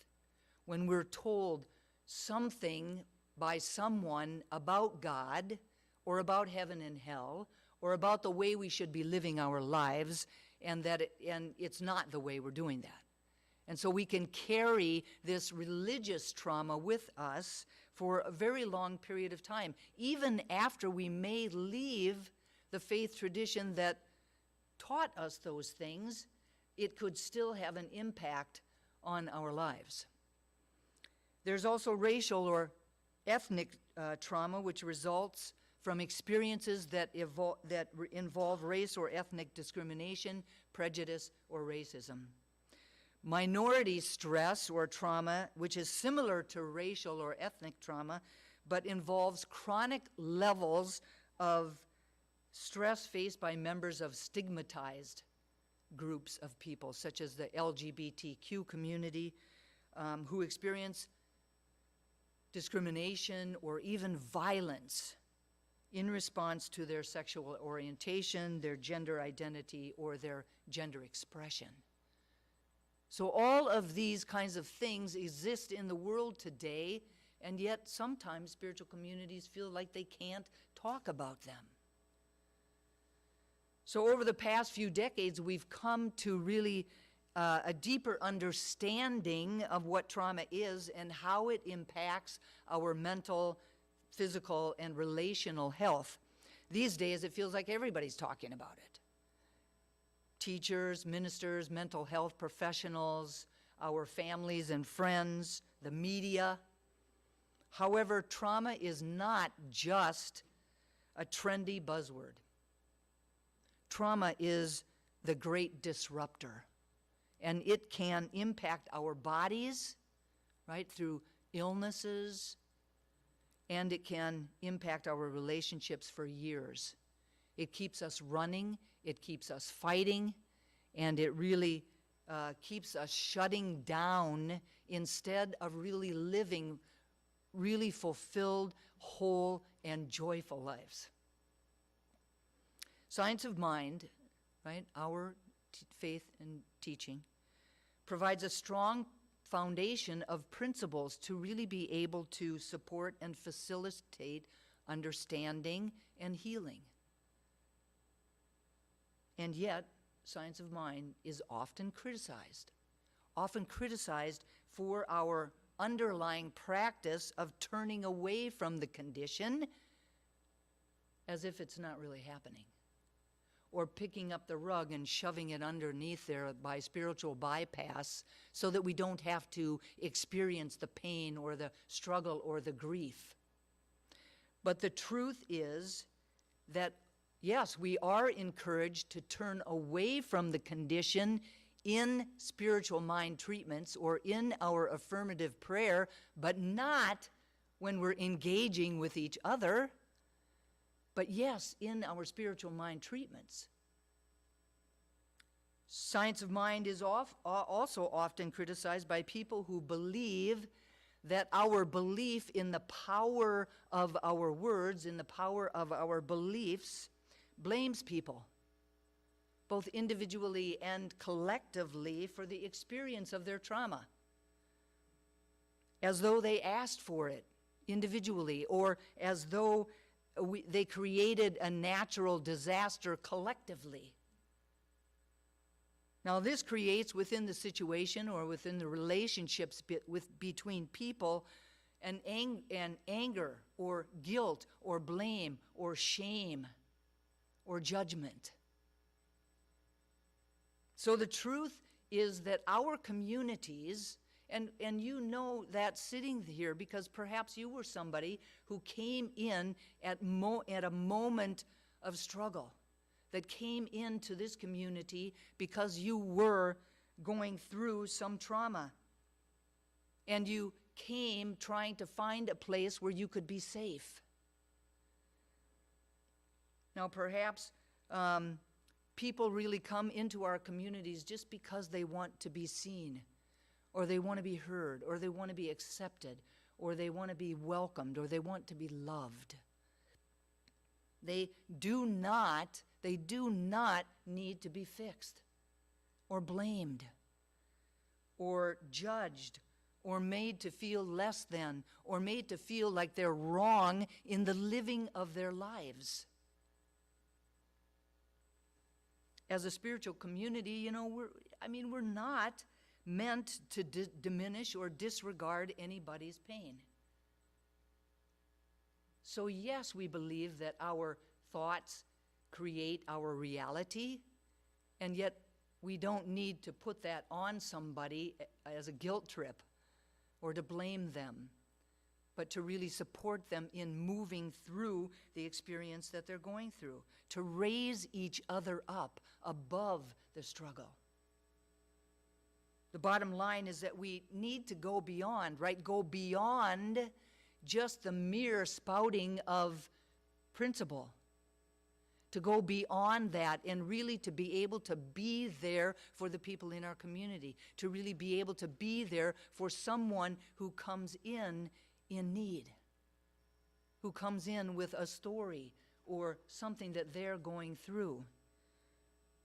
S2: when we're told something by someone about God or about heaven and hell or about the way we should be living our lives, and it's not the way we're doing that. And so we can carry this religious trauma with us for a very long period of time, even after we may leave the faith tradition that taught us those things. It could still have an impact on our lives. There's also racial or ethnic trauma, which results from experiences that involve race or ethnic discrimination, prejudice, or racism. Minority stress or trauma, which is similar to racial or ethnic trauma, but involves chronic levels of stress faced by members of stigmatized groups of people, such as the LGBTQ community, who experience discrimination or even violence in response to their sexual orientation, their gender identity, or their gender expression. So all of these kinds of things exist in the world today, and yet sometimes spiritual communities feel like they can't talk about them. So over the past few decades, we've come to really a deeper understanding of what trauma is and how it impacts our mental, physical, and relational health. These days, it feels like everybody's talking about it. Teachers, ministers, mental health professionals, our families and friends, the media. However, trauma is not just a trendy buzzword. Trauma is the great disruptor, and it can impact our bodies, right, through illnesses, and it can impact our relationships for years. It keeps us running, it keeps us fighting, and it really keeps us shutting down instead of really living really fulfilled, whole, and joyful lives. Science of mind, right, our faith and teaching, provides a strong foundation of principles to really be able to support and facilitate understanding and healing. And yet, science of mind is often criticized for our underlying practice of turning away from the condition as if it's not really happening, or picking up the rug and shoving it underneath there by spiritual bypass so that we don't have to experience the pain or the struggle or the grief. But the truth is that, yes, we are encouraged to turn away from the condition in spiritual mind treatments or in our affirmative prayer, but not when we're engaging with each other, but yes, in our spiritual mind treatments. Science of mind is also often criticized by people who believe that our belief in the power of our words, in the power of our beliefs, blames people, both individually and collectively, for the experience of their trauma, as though they asked for it individually, or as though they created a natural disaster collectively. Now, this creates within the situation or within the relationships between people an anger or guilt or blame or shame or judgment. So the truth is that our communities, and you know that sitting here because perhaps you were somebody who came in at a moment of struggle, that came into this community because you were going through some trauma. And you came trying to find a place where you could be safe. Now, perhaps people really come into our communities just because they want to be seen, or they want to be heard, or they want to be accepted, or they want to be welcomed, or they want to be loved. They do not need to be fixed, or blamed, or judged, or made to feel less than, or made to feel like they're wrong in the living of their lives. As a spiritual community, we're not meant to diminish or disregard anybody's pain. So yes, we believe that our thoughts create our reality, and yet we don't need to put that on somebody as a guilt trip or to blame them, but to really support them in moving through the experience that they're going through, to raise each other up above the struggle. The bottom line is that we need to go beyond, right? Go beyond just the mere spouting of principle. To go beyond that and really to be able to be there for the people in our community, to really be able to be there for someone who comes in need, who comes in with a story or something that they're going through.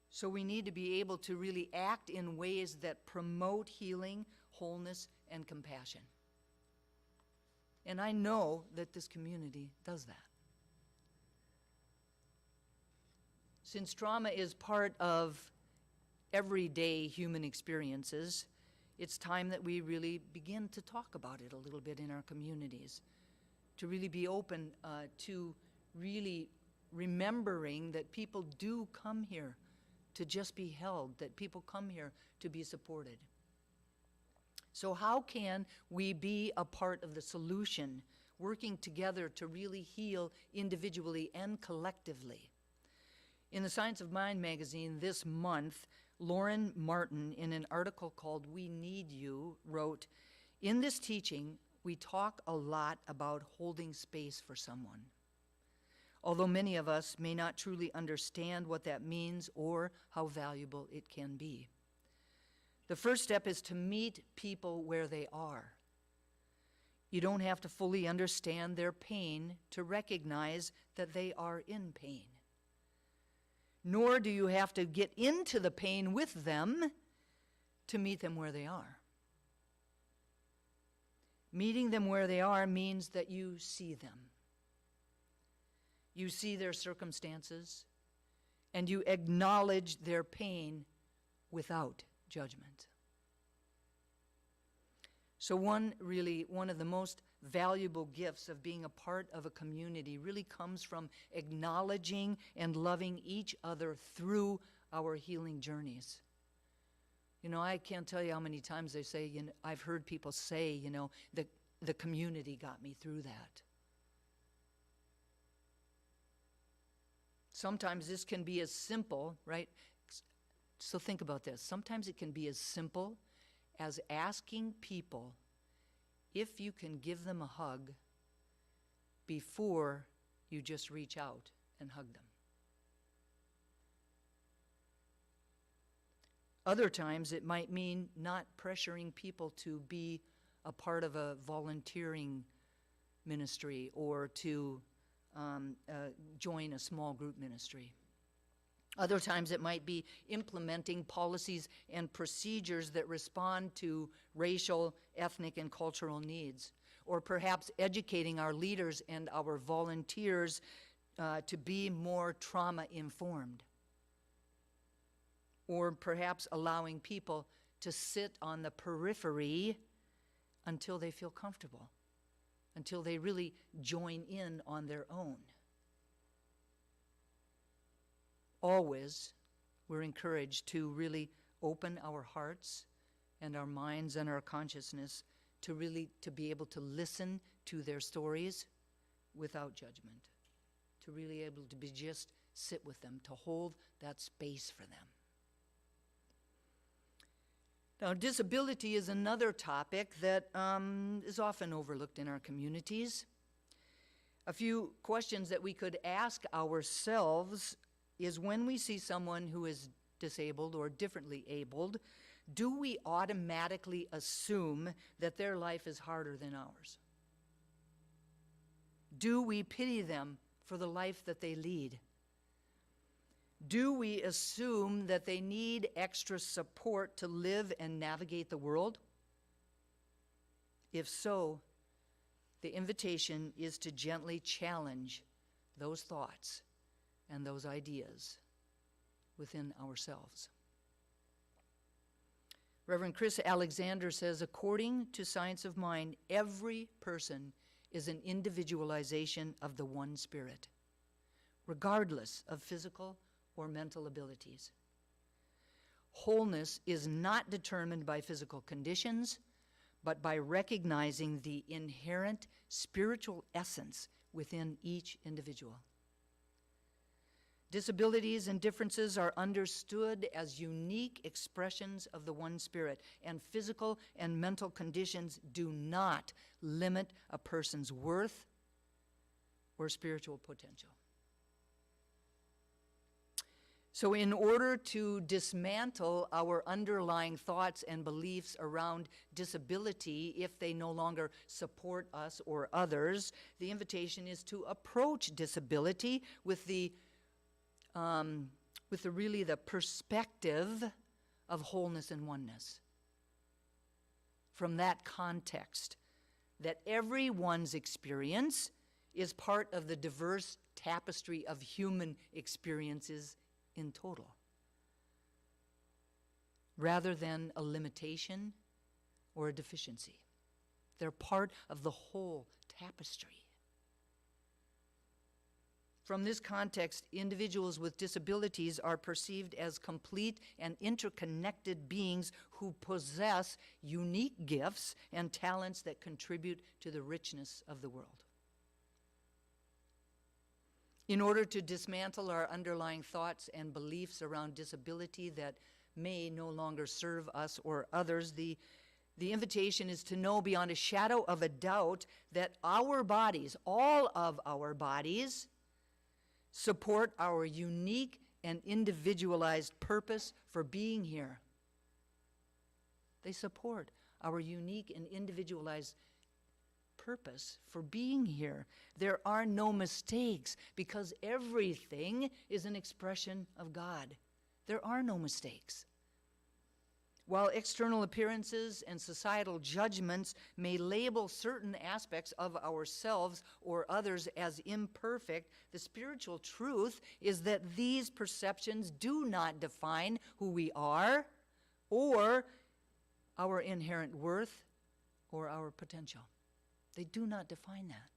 S2: So we need to be able to really act in ways that promote healing, wholeness, and compassion. And I know that this community does that. Since trauma is part of everyday human experiences, it's time that we really begin to talk about it a little bit in our communities, to really be open to really remembering that people do come here to just be held, that people come here to be supported. So how can we be a part of the solution, working together to really heal individually and collectively? In the Science of Mind magazine this month, Lauren Martin, in an article called "We Need You," wrote, "In this teaching, we talk a lot about holding space for someone. Although many of us may not truly understand what that means or how valuable it can be. The first step is to meet people where they are. You don't have to fully understand their pain to recognize that they are in pain. Nor do you have to get into the pain with them to meet them where they are. Meeting them where they are means that you see them. You see their circumstances, and you acknowledge their pain without judgment. So one of the most valuable gifts of being a part of a community really comes from acknowledging and loving each other through our healing journeys. You know, I can't tell you how many times they say, I've heard people say, the community got me through that. Sometimes this can be as simple, right? So think about this. Sometimes it can be as simple as asking people if you can give them a hug before you just reach out and hug them. Other times it might mean not pressuring people to be a part of a volunteering ministry or to join a small group ministry. Other times it might be implementing policies and procedures that respond to racial, ethnic, and cultural needs. Or perhaps educating our leaders and our volunteers to be more trauma-informed. Or perhaps allowing people to sit on the periphery until they feel comfortable, until they really join in on their own. Always, we're encouraged to really open our hearts and our minds and our consciousness to be able to listen to their stories without judgment, to really able to just sit with them, to hold that space for them. Now, disability is another topic that is often overlooked in our communities. A few questions that we could ask ourselves is, when we see someone who is disabled or differently abled, do we automatically assume that their life is harder than ours? Do we pity them for the life that they lead? Do we assume that they need extra support to live and navigate the world? If so, the invitation is to gently challenge those thoughts and those ideas within ourselves. Reverend Chris Alexander says, according to Science of Mind, every person is an individualization of the one spirit, regardless of physical or mental abilities. Wholeness is not determined by physical conditions, but by recognizing the inherent spiritual essence within each individual. Disabilities and differences are understood as unique expressions of the one spirit, and physical and mental conditions do not limit a person's worth or spiritual potential. So in order to dismantle our underlying thoughts and beliefs around disability, if they no longer support us or others, the invitation is to approach disability with the perspective of wholeness and oneness. From that context, that everyone's experience is part of the diverse tapestry of human experiences in total, rather than a limitation or a deficiency. They're part of the whole tapestry. From this context, individuals with disabilities are perceived as complete and interconnected beings who possess unique gifts and talents that contribute to the richness of the world. In order to dismantle our underlying thoughts and beliefs around disability that may no longer serve us or others, the invitation is to know beyond a shadow of a doubt that our bodies, all of our bodies, support our unique and individualized purpose for being here. They support our unique and individualized purpose for being here. There are no mistakes because everything is an expression of God. There are no mistakes. While external appearances and societal judgments may label certain aspects of ourselves or others as imperfect, the spiritual truth is that these perceptions do not define who we are or our inherent worth or our potential. They do not define that.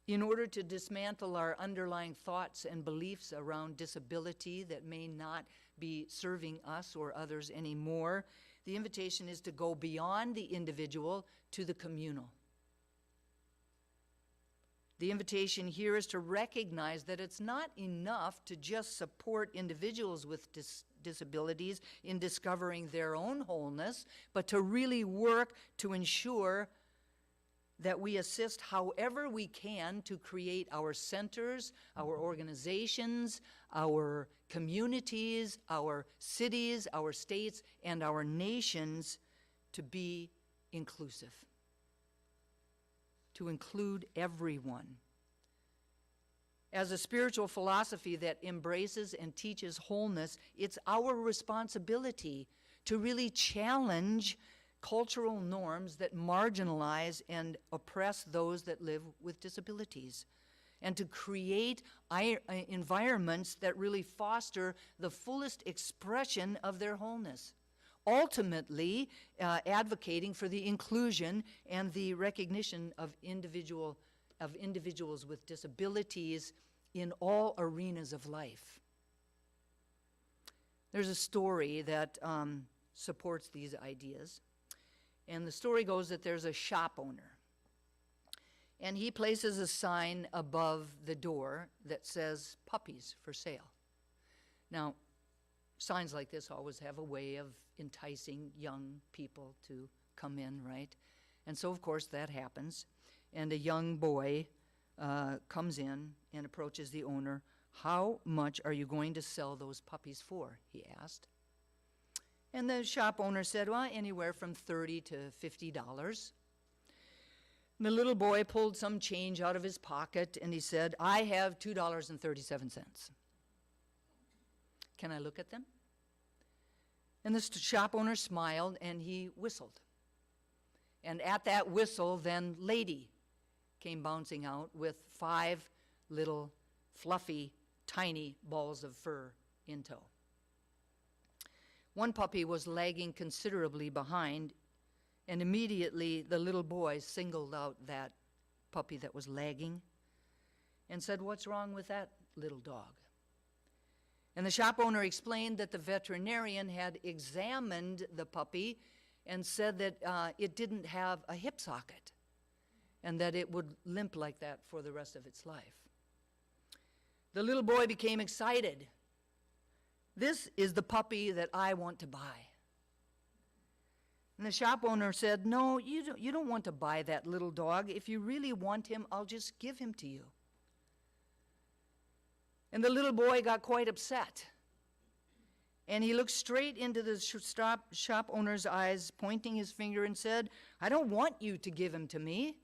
S2: In order to dismantle our underlying thoughts and beliefs around disability that may not be serving us or others anymore, the invitation is to go beyond the individual to the communal. The invitation here is to recognize that it's not enough to just support individuals with disabilities in discovering their own wholeness, but to really work to ensure that we assist however we can to create our centers, our organizations, our communities, our cities, our states, and our nations to be inclusive, to include everyone. As a spiritual philosophy that embraces and teaches wholeness, it's our responsibility to really challenge cultural norms that marginalize and oppress those that live with disabilities, and to create environments that really foster the fullest expression of their wholeness, ultimately advocating for the inclusion and the recognition of individuals with disabilities in all arenas of life. There's a story that supports these ideas. And the story goes that there's a shop owner. And he places a sign above the door that says, "Puppies for sale." Now, signs like this always have a way of enticing young people to come in, right? And so, of course, that happens. And a young boy comes in and approaches the owner. "How much are you going to sell those puppies for?" he asked. And the shop owner said, "Well, anywhere from $30 to $50. And the little boy pulled some change out of his pocket and he said, "I have $2.37. Can I look at them?" And the shop owner smiled and he whistled. And at that whistle, then Lady came bouncing out with 5 little fluffy, tiny balls of fur in tow. One puppy was lagging considerably behind, and immediately the little boy singled out that puppy that was lagging and said, "What's wrong with that little dog?" And the shop owner explained that the veterinarian had examined the puppy and said that it didn't have a hip socket and that it would limp like that for the rest of its life. The little boy became excited. "This is the puppy that I want to buy." And the shop owner said, "No, you don't want to buy that little dog. If you really want him, I'll just give him to you." And the little boy got quite upset. And he looked straight into the shop owner's eyes, pointing his finger and said, "I don't want you to give him to me.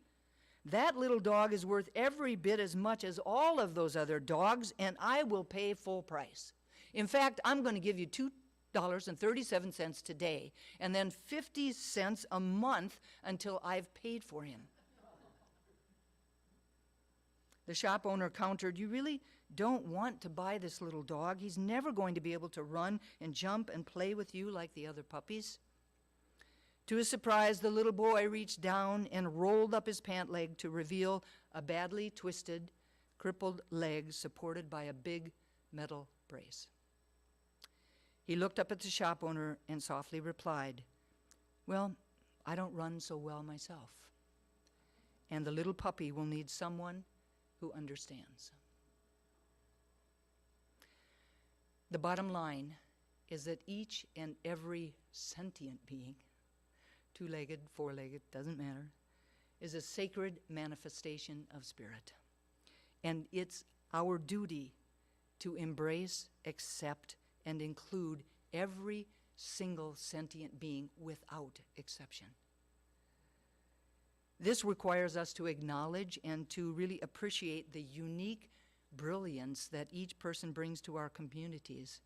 S2: That little dog is worth every bit as much as all of those other dogs, and I will pay full price. In fact, I'm going to give you $2.37 today, and then 50 cents a month until I've paid for him." The shop owner countered, "You really don't want to buy this little dog. He's never going to be able to run and jump and play with you like the other puppies." To his surprise, the little boy reached down and rolled up his pant leg to reveal a badly twisted, crippled leg supported by a big metal brace. He looked up at the shop owner and softly replied, "Well, I don't run so well myself, and the little puppy will need someone who understands." The bottom line is that each and every sentient being, two-legged, four-legged, doesn't matter, is a sacred manifestation of spirit. And it's our duty to embrace, accept, and include every single sentient being without exception. This requires us to acknowledge and to really appreciate the unique brilliance that each person brings to our communities.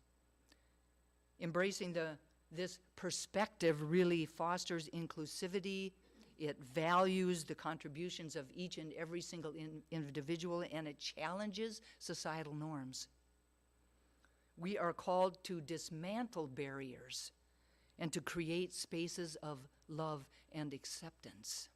S2: Embracing this perspective really fosters inclusivity. It values the contributions of each and every single individual, and it challenges societal norms. We are called to dismantle barriers and to create spaces of love and acceptance.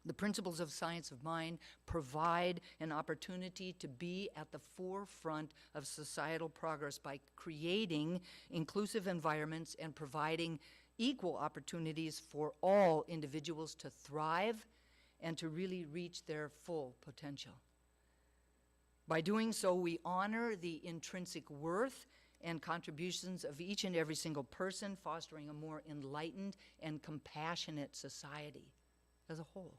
S2: The principles of science of mind provide an opportunity to be at the forefront of societal progress by creating inclusive environments and providing equal opportunities for all individuals to thrive and to really reach their full potential. By doing so, we honor the intrinsic worth and contributions of each and every single person, fostering a more enlightened and compassionate society as a whole.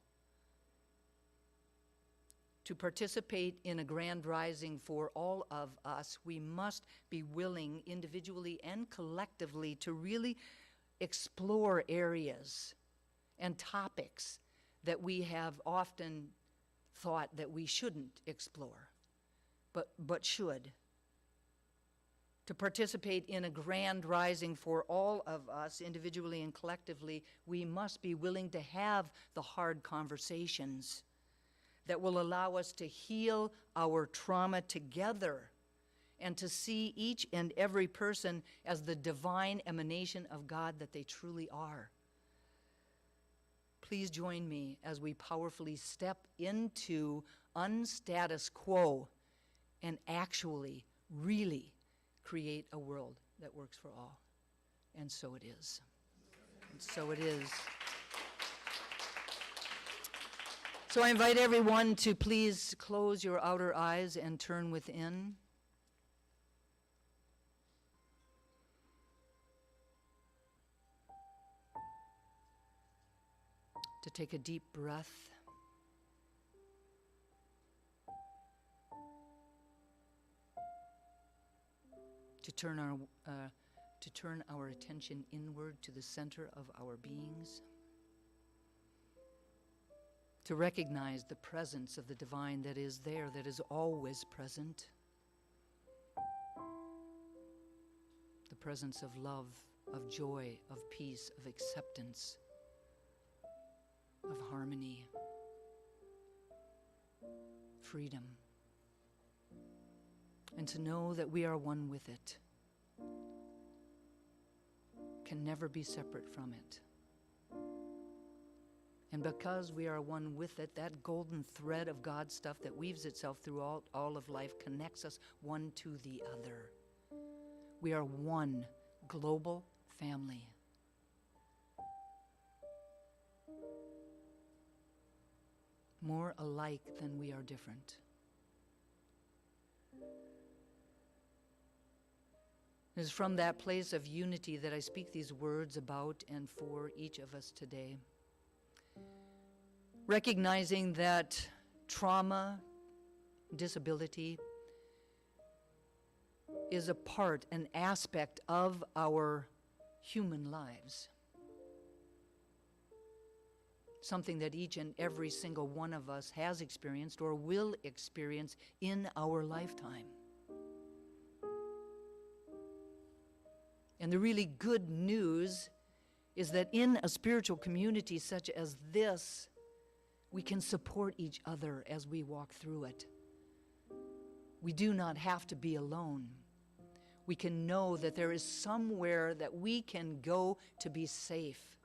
S2: To participate in a grand rising for all of us, we must be willing, individually and collectively, to really explore areas and topics that we have often thought that we shouldn't explore, but should. To participate in a grand rising for all of us, individually and collectively, we must be willing to have the hard conversations that will allow us to heal our trauma together and to see each and every person as the divine emanation of God that they truly are. Please join me as we powerfully step into unstatus quo and actually, really create a world that works for all. And so it is. And so it is. So I invite everyone to please close your outer eyes and turn within. To take a deep breath. To turn our attention inward to the center of our beings. To recognize the presence of the divine that is there, that is always present. The presence of love, of joy, of peace, of acceptance, of harmony, freedom. And to know that we are one with it, can never be separate from it. And because we are one with it, that golden thread of God's stuff that weaves itself through all of life connects us one to the other. We are one global family. More alike than we are different. It is from that place of unity that I speak these words about and for each of us today. Recognizing that trauma, disability, is a part, an aspect of our human lives. Something that each and every single one of us has experienced or will experience in our lifetime. And the really good news is that in a spiritual community such as this, we can support each other as we walk through it. We do not have to be alone. We can know that there is somewhere that we can go to be safe,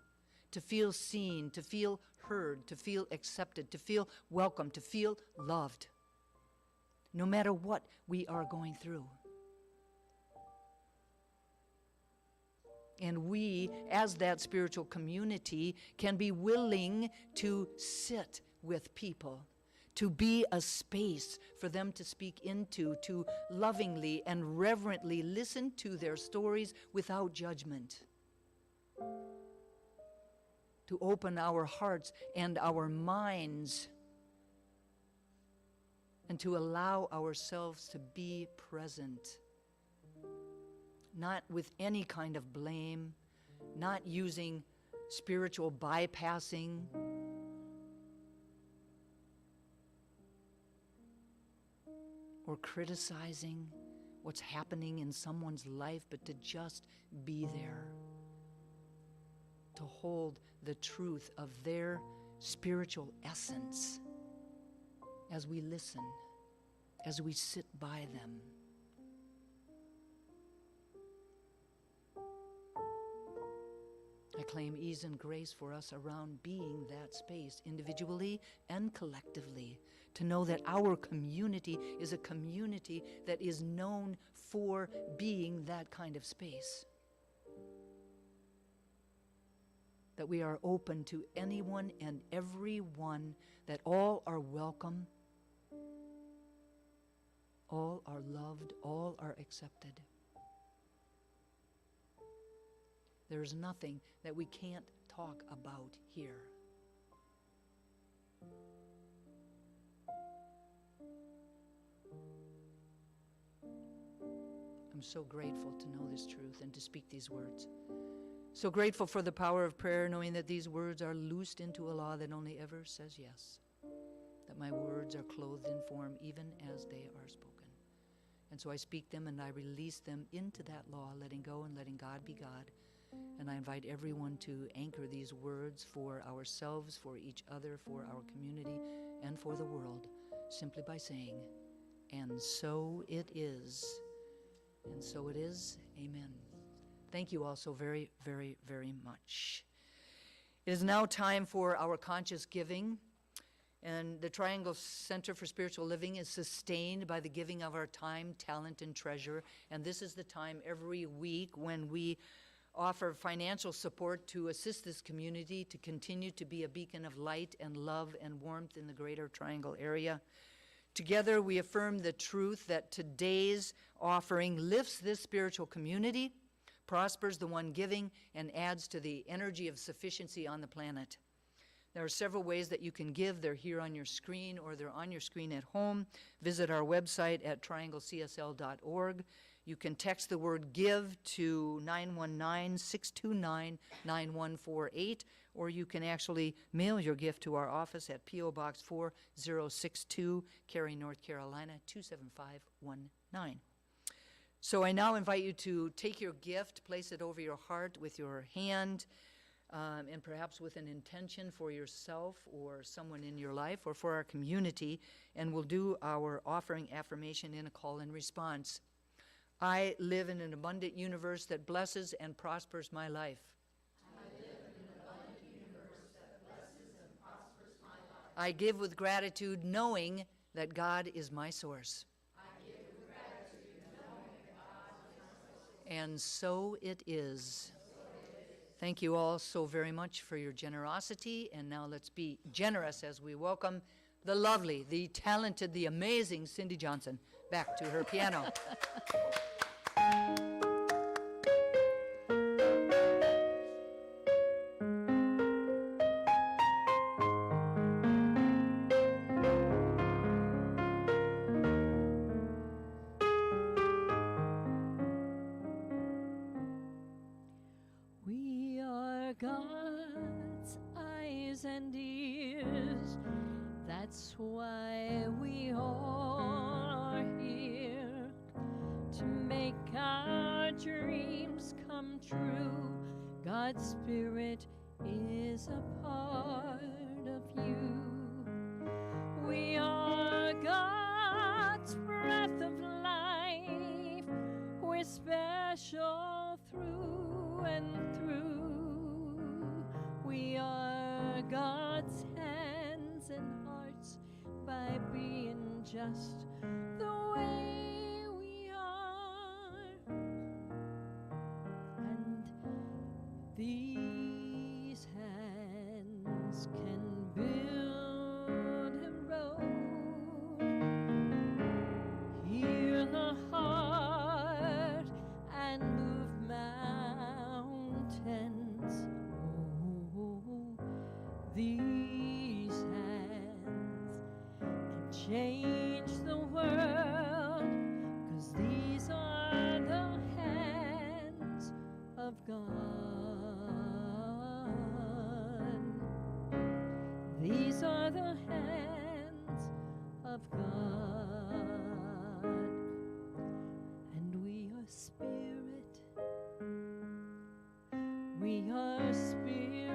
S2: to feel seen, to feel heard, to feel accepted, to feel welcome, to feel loved, no matter what we are going through. And we, as that spiritual community, can be willing to sit with people, to be a space for them to speak into, to lovingly and reverently listen to their stories without judgment, to open our hearts and our minds, and to allow ourselves to be present not with any kind of blame, not using spiritual bypassing. Or criticizing what's happening in someone's life, but to just be there, to hold the truth of their spiritual essence as we listen, as we sit by them. I claim ease and grace for us around being that space, individually and collectively, to know that our community is a community that is known for being that kind of space. That we are open to anyone and everyone, that all are welcome, all are loved, all are accepted. There is nothing that we can't talk about here. I'm so grateful to know this truth and to speak these words. So grateful for the power of prayer, knowing that these words are loosed into a law that only ever says yes. That my words are clothed in form even as they are spoken. And so I speak them and I release them into that law, letting go and letting God be God. And I invite everyone to anchor these words for ourselves, for each other, for our community, and for the world, simply by saying, and so it is. And so it is. Amen. Thank you all so very, very, very much. It is now time for our conscious giving. And the Triangle Center for Spiritual Living is sustained by the giving of our time, talent, and treasure. And this is the time every week when we offer financial support to assist this community to continue to be a beacon of light and love and warmth in the greater Triangle area. Together, we affirm the truth that today's offering lifts this spiritual community, prospers the one giving, and adds to the energy of sufficiency on the planet. There are several ways that you can give. They're here on your screen, or they're on your screen at home. Visit our website at trianglecsl.org. You can text the word GIVE to 919-629-9148, or you can actually mail your gift to our office at PO Box 4062, Cary, North Carolina, 27519. So I now invite you to take your gift, place it over your heart with your hand, and perhaps with an intention for yourself or someone in your life or for our community, and we'll do our offering affirmation in a call and response. I live in an abundant universe that blesses and prospers my life.
S6: I live in an abundant universe that blesses and prospers my life.
S2: I give with gratitude, knowing that God is my source.
S6: I give with gratitude, knowing that God is my source.
S2: And so it is. Thank you all so very much for your generosity. And now let's be generous as we welcome the lovely, the talented, the amazing Cindy Johnson back to her piano.
S5: We are God's eyes and ears. That's why we all are here, to make our dreams come true. God's Spirit is a part of you. We are God's breath of life. We're special through and through. We are God's hands and hearts by being just the way we are. And these hands can build a road, heal the heart, and move mountains. Oh, these hands can change the world, 'cause these are the hands are the hands of God, and we are spirit. We are spirit.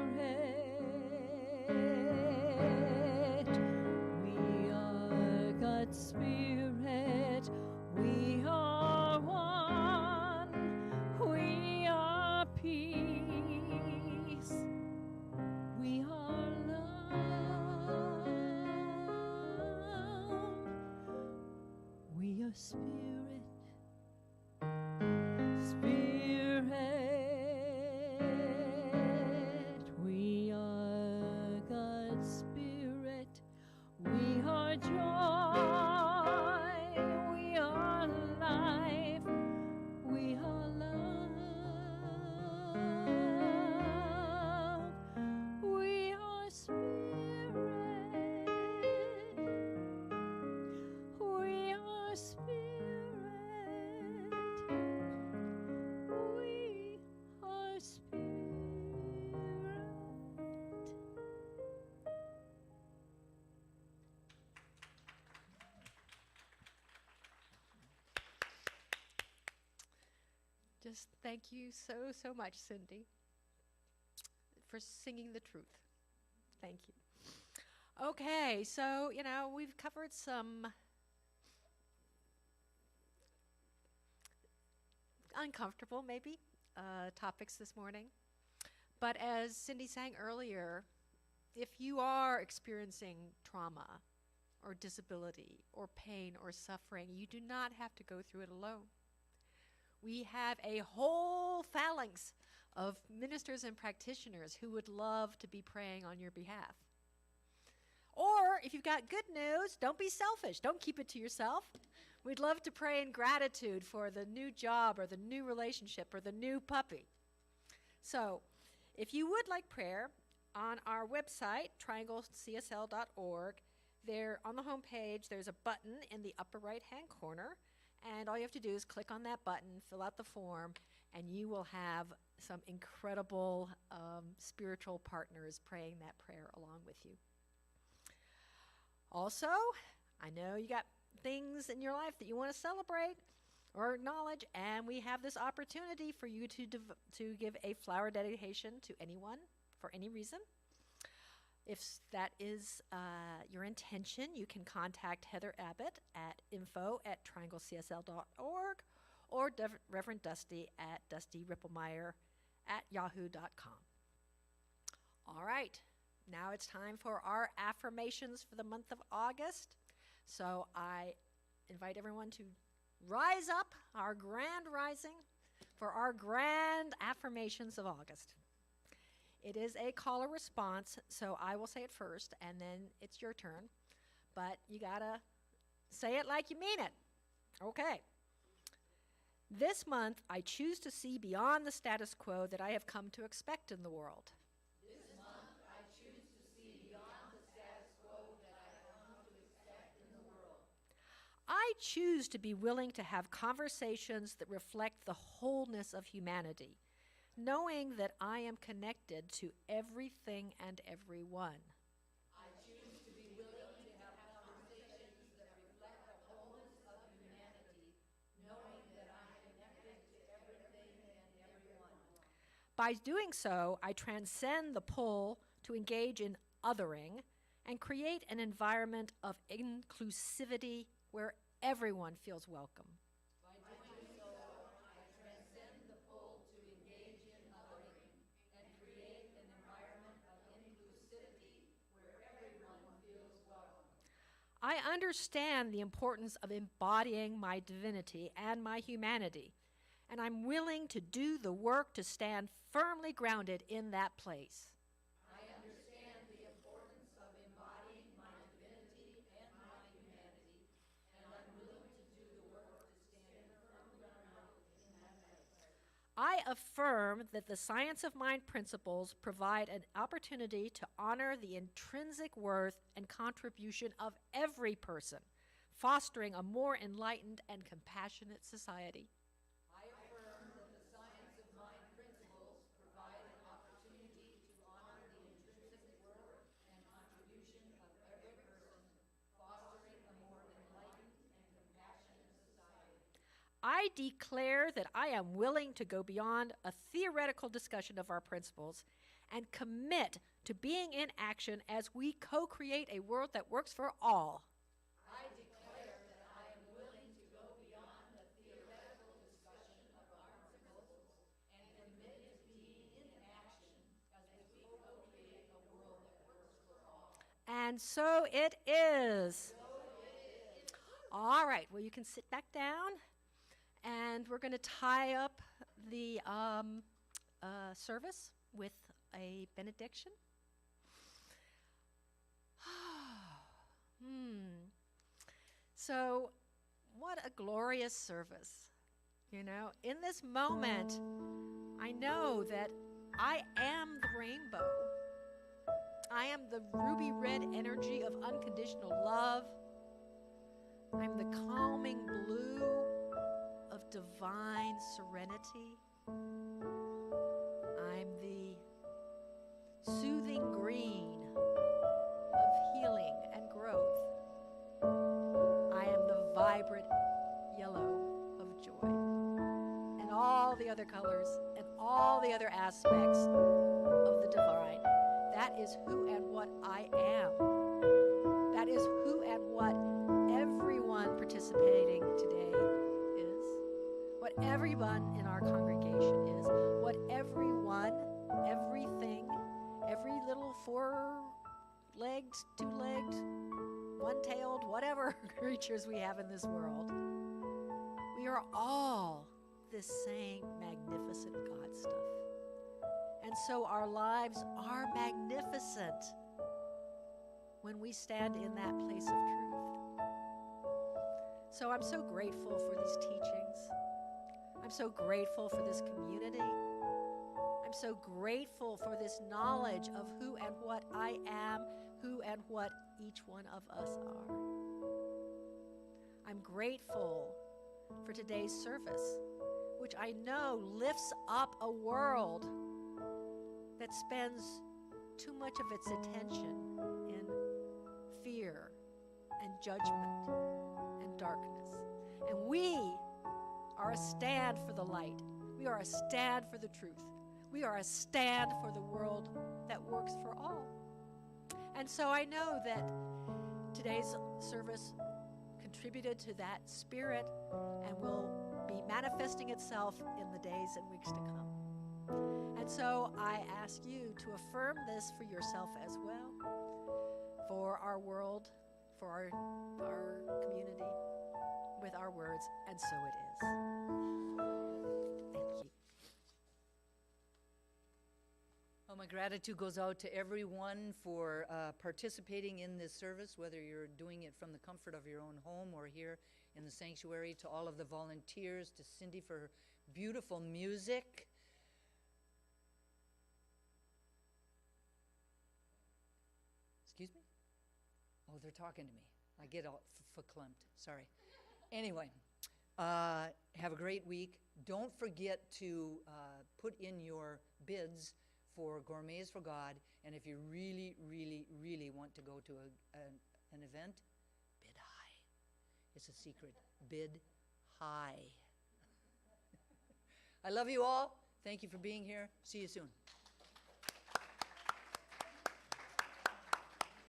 S5: We are God's spirit. We are one. We are peace. We are love. We are spirit. Spirit. We are God's spirit. We are joy. We are life. We are love. We are spirit. We are spirit. We are spirit.
S1: Just thank you so much, Cindy, for singing the truth. Thank you. Okay, so, we've covered some uncomfortable, maybe, topics this morning. But as Cindy sang earlier, if you are experiencing trauma or disability or pain or suffering, you do not have to go through it alone. We have a whole phalanx of ministers and practitioners who would love to be praying on your behalf. Or if you've got good news, don't be selfish. Don't keep it to yourself. We'd love to pray in gratitude for the new job or the new relationship or the new puppy. So if you would like prayer, on our website, trianglecsl.org, there on the home page, there's a button in the upper right-hand corner. And all you have to do is click on that button, fill out the form, and you will have some incredible spiritual partners praying that prayer along with you. Also, I know you got things in your life that you want to celebrate or acknowledge, and we have this opportunity for you to give a flower dedication to anyone for any reason. If that is your intention, you can contact Heather Abbott at info@trianglecsl.org or Reverend Dusty at dustyrippelmeyer@yahoo.com. All right, now it's time for our affirmations for the month of August. So I invite everyone to rise up, our grand rising, for our grand affirmations of August. It is a call or response, so I will say it first, and then it's your turn. But you gotta say it like you mean it. Okay. This month, I choose to see beyond the status quo that I have come to expect in the world.
S6: This month, I choose to see beyond the status quo that I have come to expect in the world.
S1: I choose to be willing to have conversations that reflect the wholeness of humanity, knowing that I am connected to everything and everyone.
S6: I choose to be willing to have conversations that reflect the wholeness of humanity, knowing that I am connected to everything and everyone.
S1: By doing so, I transcend the pull to engage in othering and create an environment of inclusivity where everyone feels welcome.
S6: By doing so, I transcend the pull to engage in othering and create an environment of inclusivity where everyone feels welcome.
S1: I understand the importance of embodying my divinity and my humanity, and I'm willing to do the work to stand firmly grounded in that place.
S6: I understand the importance of embodying my divinity and my humanity, and I'm willing to do the work to stand firmly grounded in that place.
S1: I affirm that the science of mind principles provide an opportunity to honor the intrinsic worth and contribution of every person, fostering a more enlightened and compassionate society.
S6: I affirm that the science of mind principles provide an opportunity to honor the intrinsic worth and contribution of
S1: declare that I am willing to go beyond a theoretical discussion of our principles and commit to being in action as we co-create a world that works for all.
S6: I declare that I am willing to go beyond the theoretical discussion of our principles and commit to being in action as we co-create a world that works for all.
S1: And so it is. All right, well, you can sit back down, and we're going to tie up the service with a benediction. So, what a glorious service. You know, in this moment, I know that I am the rainbow. I am the ruby red energy of unconditional love. I'm the calming blue of divine serenity. I'm the soothing green of healing and growth. I am the vibrant yellow of joy. And all the other colors and all the other aspects of the divine. That is who and what I am. That is who and what everyone participating today is. What everyone in our congregation is. What everyone, everything, every little four-legged, two-legged, one-tailed, whatever creatures we have in this world. We are all this same magnificent God stuff. And so our lives are magnificent when we stand in that place of truth. So I'm so grateful for these teachings. I'm so grateful for this community. I'm so grateful for this knowledge of who and what I am, who and what each one of us are. I'm grateful for today's service, which I know lifts up a world that spends too much of its attention in fear and judgment and darkness. And we are a stand for the light. We are a stand for the truth. We are a stand for the world that works for all. And so I know that today's service contributed to that spirit and will be manifesting itself in the days and weeks to come. And so I ask you to affirm this for yourself as well, for our world, for our community, with our words, and so it is. Thank you.
S2: Well, my gratitude goes out to everyone for participating in this service, whether you're doing it from the comfort of your own home or here in the sanctuary, to all of the volunteers, to Cindy for her beautiful music. Excuse me? Oh, they're talking to me. I get all verklempt. Sorry. Anyway, have a great week. Don't forget to put in your bids for Gourmets for God. And if you really, really, really want to go to an event, bid high. It's a secret. Bid high. I love you all. Thank you for being here. See you soon.